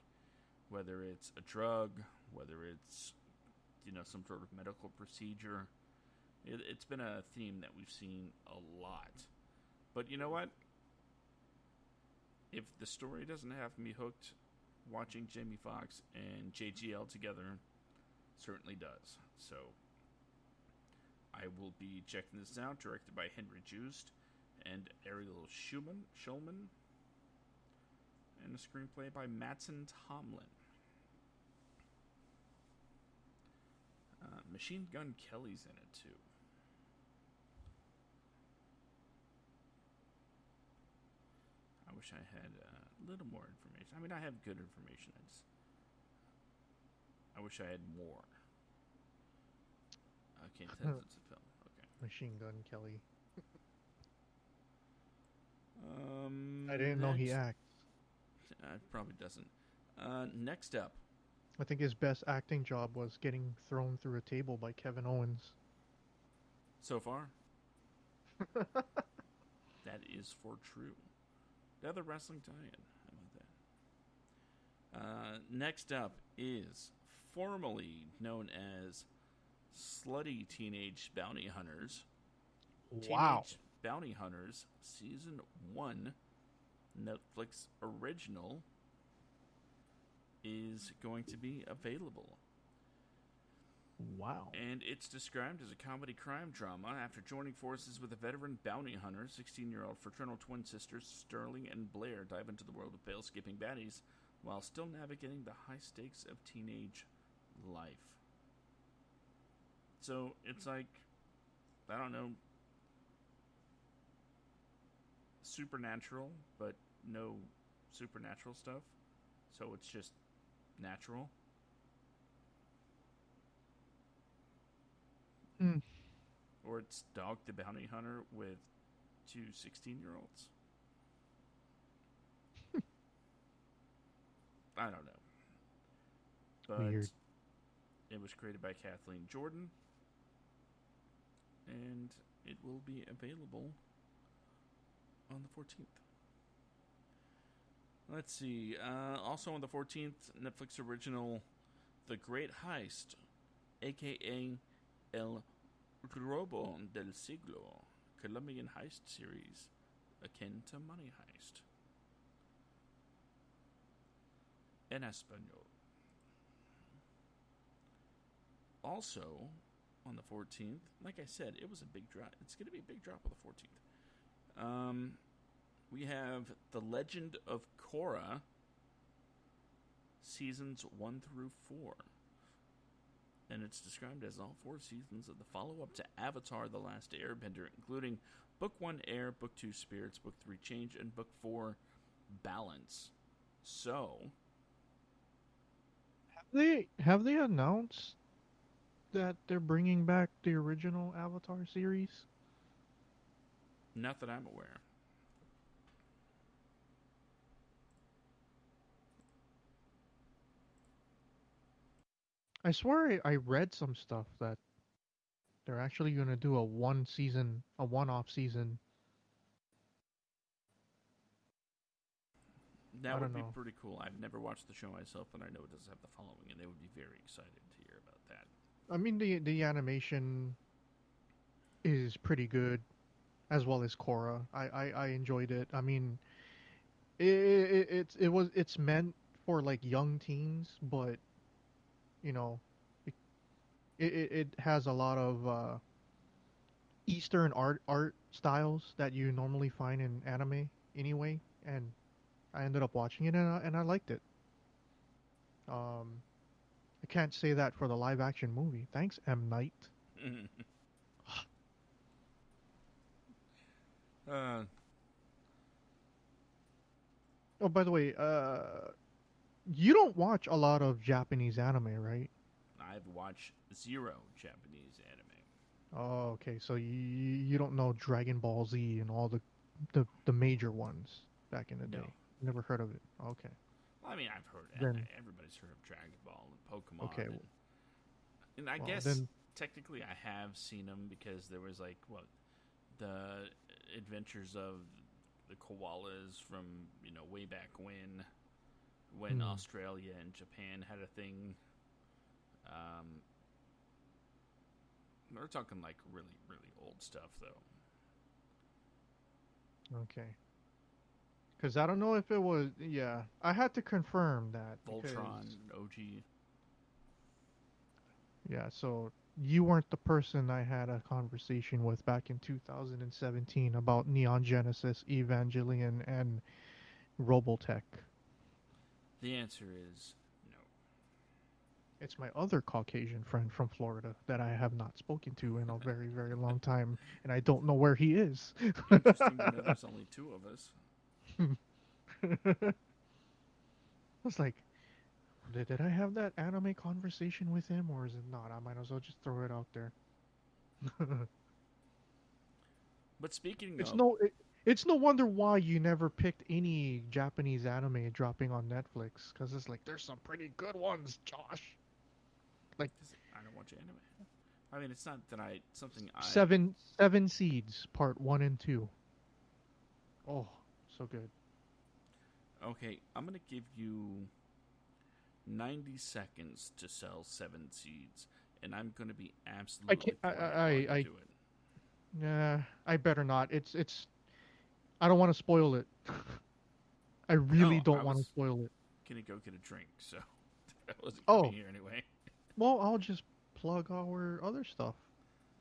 Whether it's a drug, whether it's, some sort of medical procedure. It's been a theme that we've seen a lot. But you know what? If the story doesn't have me hooked, watching Jamie Foxx and JGL together certainly does. So I will be checking this out, directed by Henry Joost and Ariel Schulman, and a screenplay by Mattson Tomlin. Machine Gun Kelly's in it too. I wish I had a little more information. I mean, I have good information. I wish I had more. Okay, it's a film. Okay. Machine Gun Kelly. I didn't know he acts. Probably doesn't. Next up. I think his best acting job was getting thrown through a table by Kevin Owens. So far. That is for true. The other wrestling tie-in. How about that? Next up is formerly known as Slutty Teenage Bounty Hunters. Wow. Teenage Bounty Hunters Season 1 Netflix original is going to be available. Wow. And it's described as a comedy crime drama after joining forces with a veteran bounty hunter. 16-year-old fraternal twin sisters Sterling and Blair dive into the world of bail-skipping baddies while still navigating the high stakes of teenage life. So it's like, I don't know, supernatural, but no supernatural stuff. So it's just natural. Or it's Dog the Bounty Hunter with two 16-year-olds. I don't know. But Weird. It was created by Kathleen Jordan. And it will be available on the 14th. Let's see. Also on the 14th, Netflix original The Great Heist, a.k.a. El Robo del Siglo, Colombian heist series akin to Money Heist. En Espanol. Also, on the 14th, like I said, it was a big drop. It's going to be a big drop on the 14th. We have The Legend of Korra, seasons 1 through 4. And it's described as all 4 seasons of the follow-up to Avatar The Last Airbender, including Book 1 Air, Book 2 Spirits, Book 3 Change, and Book 4 Balance. So, have they announced that they're bringing back the original Avatar series? not that I'm aware. I swear I read some stuff that they're actually going to do a one-off season. That I would don't be know. pretty cool. I've never watched the show myself, but I know it doesn't have the following, and they would be very excited to hear about that. I mean, the animation is pretty good, as well as Korra. I enjoyed it. I mean, it's meant for like young teens, but you know, it it has a lot of Eastern art styles that you normally find in anime anyway, and I ended up watching it and I liked it. Um, I can't say that for the live action movie. Thanks, M. Night. uh, Oh, by the way, you don't watch a lot of Japanese anime, right? I've watched zero Japanese anime. Oh, okay. So you don't know Dragon Ball Z and all the major ones back in the No. day. Never heard of it. Okay. Well, I mean, I've heard. Then Everybody's heard of Dragon Ball and Pokemon, okay. and I Well, guess then technically I have seen them because there was like what the adventures of the koalas from way back when hmm, Australia and Japan had a thing. Um, we're talking like really really old stuff though. okay. Because I don't know if it was. Yeah, I had to confirm that because Voltron, OG. yeah. So you weren't the person I had a conversation with back in 2017 about Neon Genesis, Evangelion, and Robotech. The answer is no. It's my other Caucasian friend from Florida that I have not spoken to in a very, very long time, and I don't know where he is. Interesting to know there's only two of us. I was like, did I have that anime conversation with him, or is it not? I might as well just throw it out there. But speaking it's of, no, it, it's no wonder why you never picked any Japanese anime dropping on Netflix, because it's like there's some pretty good ones, Josh. Like I don't watch anime. I mean, it's not that I something I seven seeds, part 1 and 2. Oh, so good. okay. I'm gonna give you 90 seconds to sell 7 seeds, and I'm gonna be I can't. absolutely quiet while you do it. Nah, I better not. It's. I don't want to spoil it. I really No, I don't want to was spoil it. gonna go get a drink, so I wasn't gonna be Oh, here anyway. well, I'll just plug our other stuff.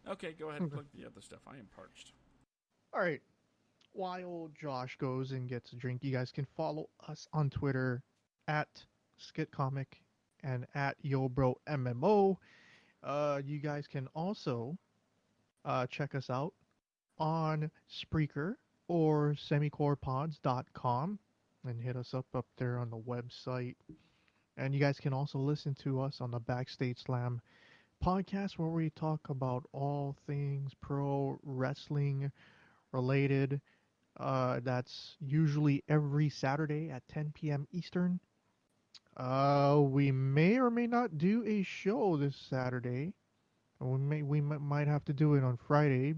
Okay, go ahead and plug the other stuff. I am parched. All right. While Josh goes and gets a drink, you guys can follow us on Twitter at skitcomic and at YoBroMMO. You guys can also check us out on Spreaker or semicorepods.com and hit us up there on the website. And you guys can also listen to us on the Backstage Slam podcast where we talk about all things pro wrestling related. That's usually every Saturday at 10 p.m. Eastern. We may or may not do a show this Saturday. We might have to do it on Friday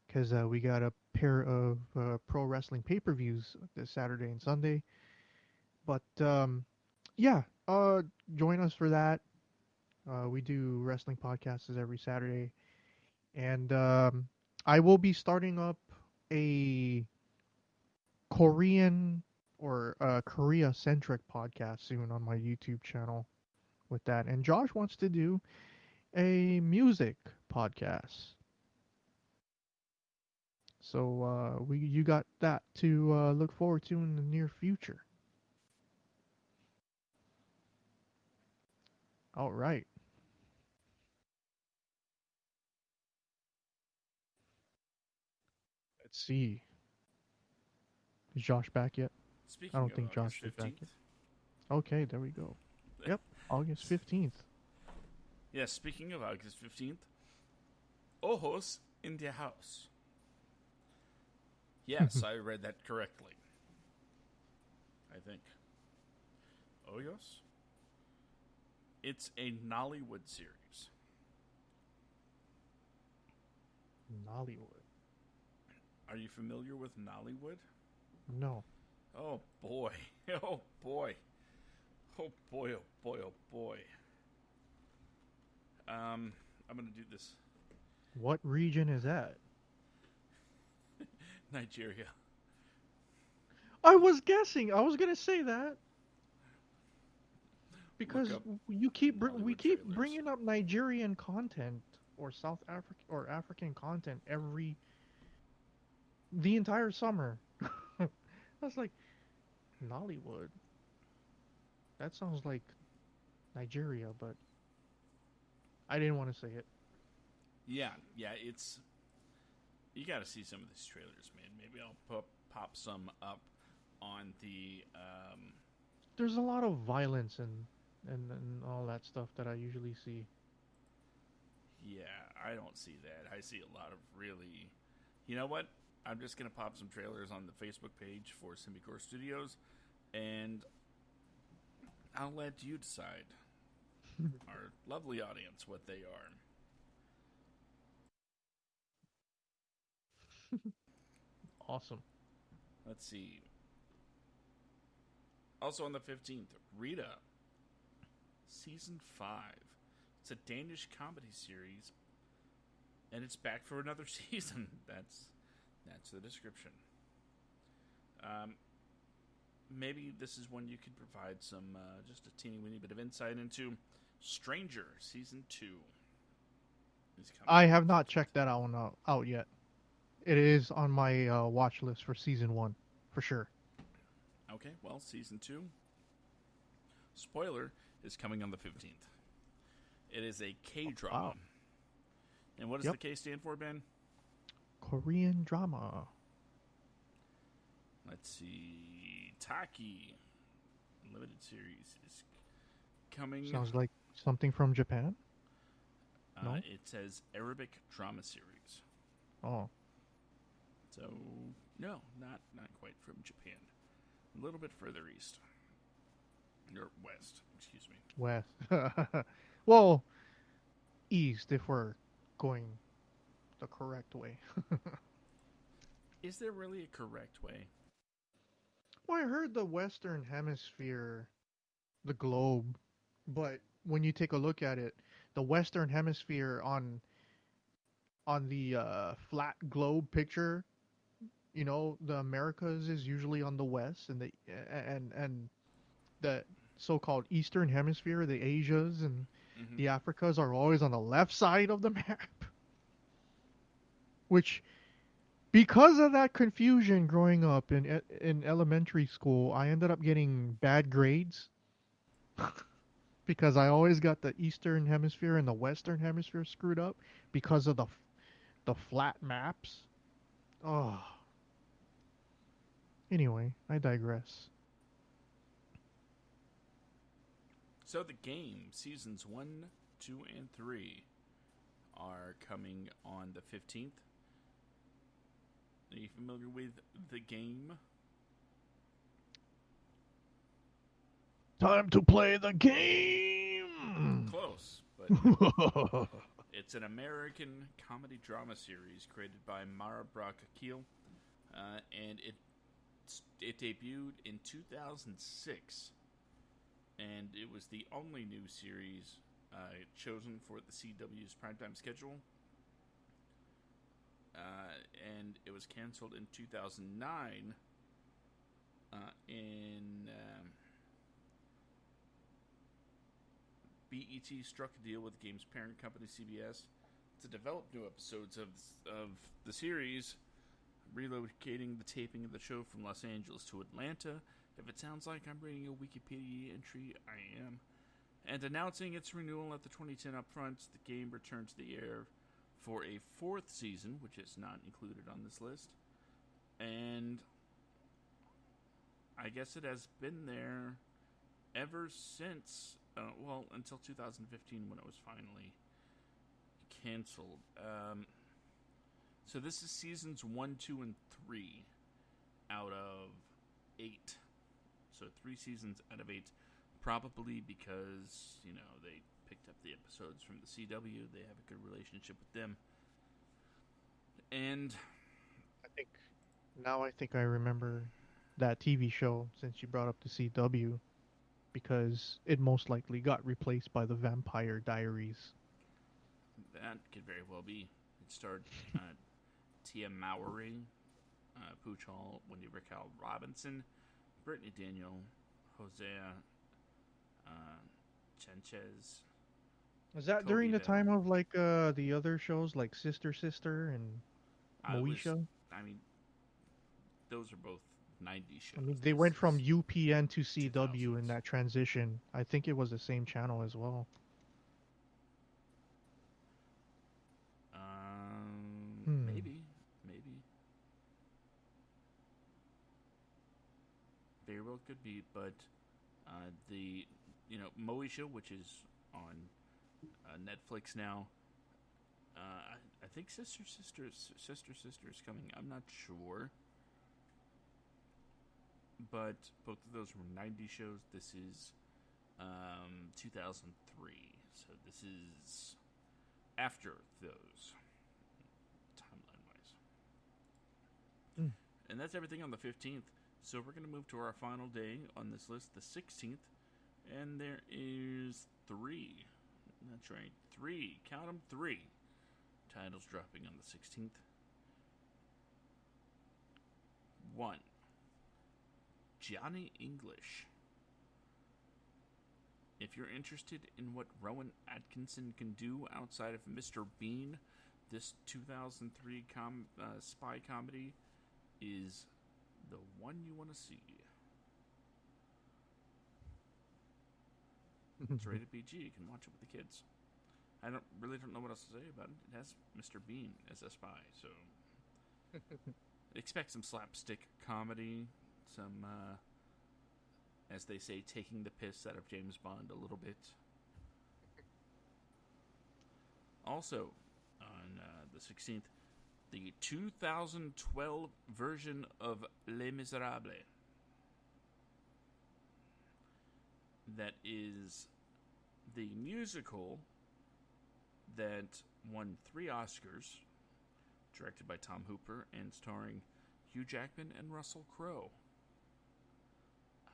because we got a pair of pro wrestling pay-per-views this Saturday and Sunday. But yeah, join us for that. We do wrestling podcasts every Saturday, and I will be starting up a Korean or Korea centric podcast soon on my YouTube channel with that. And Josh wants to do a music podcast. So we you got that to look forward to in the near future. All right. Let's see. Is Josh back yet? I Speaking don't of think August Josh is back 15th, yet. Okay, there we go. Yep, August 15th. yes, speaking of August 15th, Ojos in the house. Yes, I read that correctly. I think. Ojos? It's a Nollywood series. Nollywood. Are you familiar with Nollywood? No. Oh boy. Oh boy. Oh boy, oh boy, oh boy. I'm gonna do this. What region is that? Nigeria. I was guessing. I was gonna say that Look because up we Nollywood keep trailers. bringing up Nigerian content or South African or African content the entire summer. I was like Nollywood. That sounds like Nigeria, but I didn't want to say it. Yeah, it's you got to see some of these trailers, man. Maybe I'll pop some up on the. There's a lot of violence and all that stuff that I usually see. Yeah, I don't see that. I see a lot of really. You know what? I'm just gonna pop some trailers on the Facebook page for Symbicore Studios, and I'll let you decide, our lovely audience, what they are. Awesome. Let's see. Also on the 15th, Rita, Season 5. It's a Danish comedy series, and it's back for another season. That's the description. Maybe this is one you could provide some, just a teeny weeny bit of insight into. Stranger, Season 2. Is coming I on have the not 15th. checked that out, out yet. It is on my watch list for season 1, for sure. Okay, well, Season 2, spoiler, is coming on the 15th. It is a K-drama. Wow. And what does Yep. the K stand for, Ben? Korean drama. Let's see. Taki limited series is coming. Sounds like something from Japan. No? It says Arabic drama series. Oh, So no, not quite from Japan. A little bit further east or west. Excuse me. west. Well, east if we're going the correct way. Is there really a correct way? Well, I heard the Western Hemisphere, the globe, but when you take a look at it, the Western Hemisphere on the flat globe picture, you know, the Americas is usually on the west, and the so-called Eastern Hemisphere, the Asias and Mm-hmm. the Africas are always on the left side of the map. Which, because of that confusion growing up in elementary school, I ended up getting bad grades because I always got the Eastern Hemisphere and the Western Hemisphere screwed up because of the flat maps. Oh. Anyway, I digress. So the game seasons 1, 2, and 3 are coming on the 15th. Are you familiar with the game? Time to play the game. Close, but it's an American comedy drama series created by Mara Brock Akil, and it debuted in 2006, and it was the only new series chosen for the CW's primetime schedule. And it was canceled in 2009 BET struck a deal with the game's parent company, CBS, to develop new episodes of the series, relocating the taping of the show from Los Angeles to Atlanta. If it sounds like I'm reading a Wikipedia entry, I am. And announcing its renewal at the 2010 upfront, the game returned to the air for a 4th season, which is not included on this list. And I guess it has been there ever since, until 2015 when it was finally canceled. So this is seasons 1, 2, and 3 out of 8. So 3 seasons out of 8. Probably because, they picked up the episodes from the CW. They have a good relationship with them. And I think I remember that TV show since you brought up the CW, because it most likely got replaced by the Vampire Diaries. that could very well be. It starred Tia Mowry, Pooch Hall, Wendy Raquel Robinson, Brittany Daniel, Hosea Chenchez. Was that Kobe during the Bell. time of like the other shows like Sister Sister and Moesha? Those are both 90s shows. I mean, they went from UPN to CW in that transition. I think it was the same channel as well. very well could be, but the Moe show, which is on Netflix now. I think Sister Sister is coming. I'm not sure, but both of those were '90s shows. This is 2003, so this is after those timeline wise. Mm. And that's everything on the 15th. So we're going to move to our final day on this list, the 16th, and there is 3. That's right, 3. Count them, 3 titles dropping on the 16th. 1. Johnny English. If you're interested in what Rowan Atkinson can do outside of Mr. Bean, this 2003 spy comedy is the one you want to see. It's rated PG. You can watch it with the kids. I don't know what else to say about it. It has Mr. Bean as a spy, so expect some slapstick comedy, some, as they say, taking the piss out of James Bond a little bit. Also, on the 16th, the 2012 version of Les Miserables. That is the musical that won 3 Oscars, directed by Tom Hooper and starring Hugh Jackman and Russell Crowe.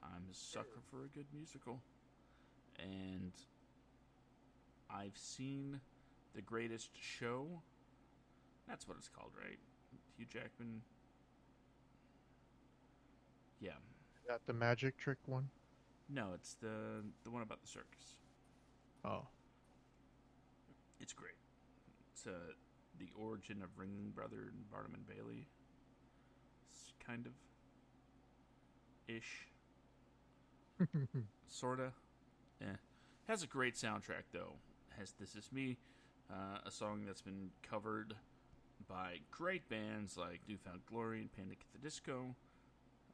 I'm a sucker for a good musical. And I've seen The Greatest Show. That's what it's called, right? Hugh Jackman. Yeah. Is that the magic trick one? No, it's the one about the circus. Oh. It's great. It's the origin of Ringling Brother and Barnum and Bailey. It's kind of ish. Sorta. Yeah. Has a great soundtrack though. Has This Is Me, a song that's been covered by great bands like Newfound Glory and Panic at the Disco.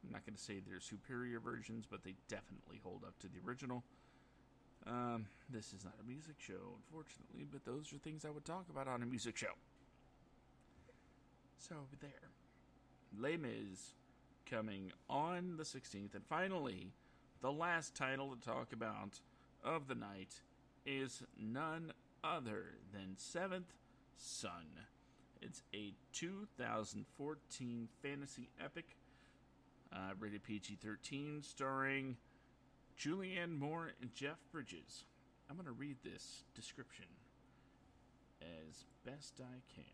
I'm not going to say they're superior versions, but they definitely hold up to the original. This is not a music show, unfortunately, but those are things I would talk about on a music show. So, there. Les Mis coming on the 16th. And finally, the last title to talk about of the night is none other than Seventh Son. It's a 2014 fantasy epic, rated PG-13, starring Julianne Moore and Jeff Bridges. I'm going to read this description as best I can.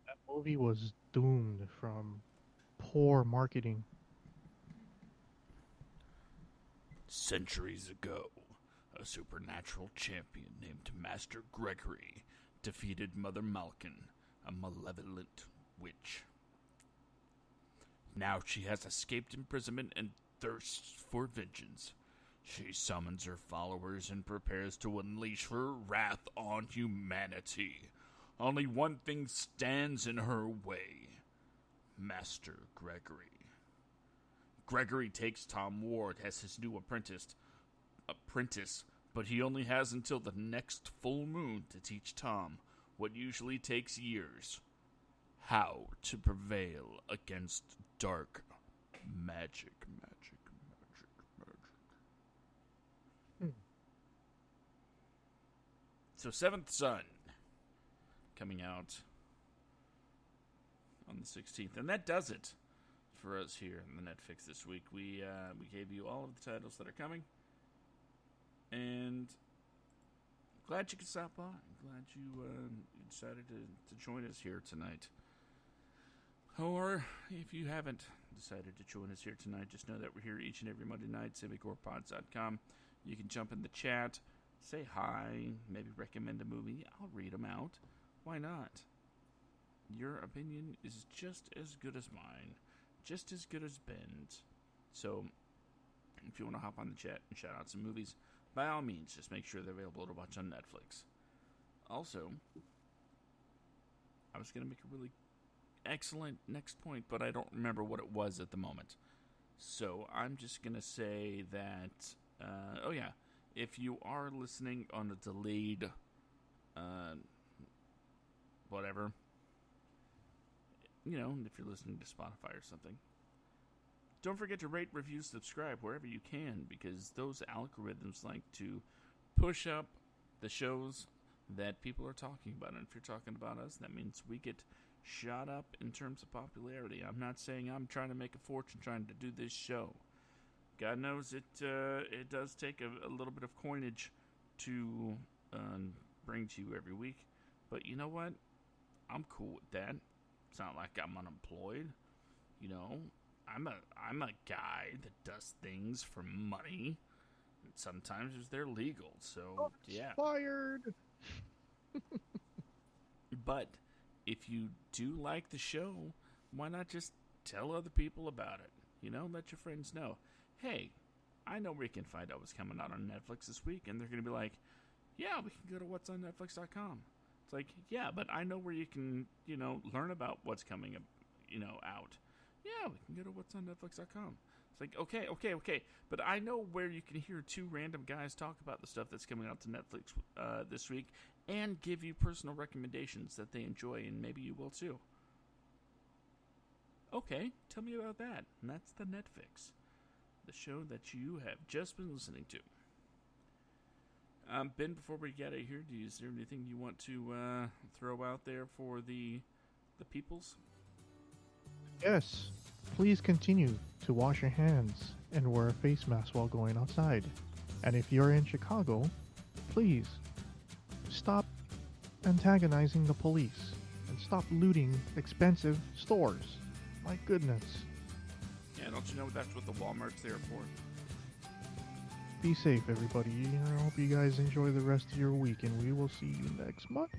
That movie was doomed from poor marketing. Centuries ago, a supernatural champion named Master Gregory defeated Mother Malkin, a malevolent witch. Now she has escaped imprisonment and thirsts for vengeance. She summons her followers and prepares to unleash her wrath on humanity. Only one thing stands in her way: Master Gregory. Gregory takes Tom Ward as his new apprentice, but he only has until the next full moon to teach Tom what usually takes years: how to prevail against dark magic. So, Seventh Son coming out on the 16th, and that does it for us here in the Netflix this week. We gave you all of the titles that are coming, and glad you could stop by. Glad you decided to join us here tonight. Or if you haven't decided to join us here tonight, just know that we're here each and every Monday night, CivicWarPods.com. You can jump in the chat, say hi, maybe recommend a movie. I'll read them out. Why not? Your opinion is just as good as mine, just as good as Ben's. So, if you want to hop on the chat and shout out some movies, by all means, just make sure they're available to watch on Netflix. Also, I was going to make a really excellent next point, but I don't remember what it was at the moment. So I'm just going to say that, oh yeah, if you are listening on a delayed, whatever, if you're listening to Spotify or something, don't forget to rate, review, subscribe wherever you can, because those algorithms like to push up the shows that people are talking about. And if you're talking about us, that means we get shot up in terms of popularity. I'm not saying I'm trying to make a fortune trying to do this show. God knows it does take a little bit of coinage to bring to you every week. But you know what? I'm cool with that. It's not like I'm unemployed. I'm a guy that does things for money. And sometimes they're legal. So yeah. Fired. But if you do like the show, why not just tell other people about it? Let your friends know. Hey, I know where you can find out what's coming out on Netflix this week. And they're going to be like, yeah, we can go to whatsonnetflix.com. It's like, yeah, but I know where you can, learn about what's coming, out. Yeah, we can go to whatsonnetflix.com. It's like, okay. But I know where you can hear two random guys talk about the stuff that's coming out to Netflix this week and give you personal recommendations that they enjoy, and maybe you will too. Okay, tell me about that. And that's the Netfix, the show that you have just been listening to. Ben, before we get out of here, is there anything you want to throw out there for the peoples? Yes. Please continue to wash your hands and wear a face mask while going outside. And if you're in Chicago, please stop antagonizing the police and stop looting expensive stores. My goodness. Yeah, don't you know that's what the Walmart's there for? Be safe, everybody. I hope you guys enjoy the rest of your week, and we will see you next Monday.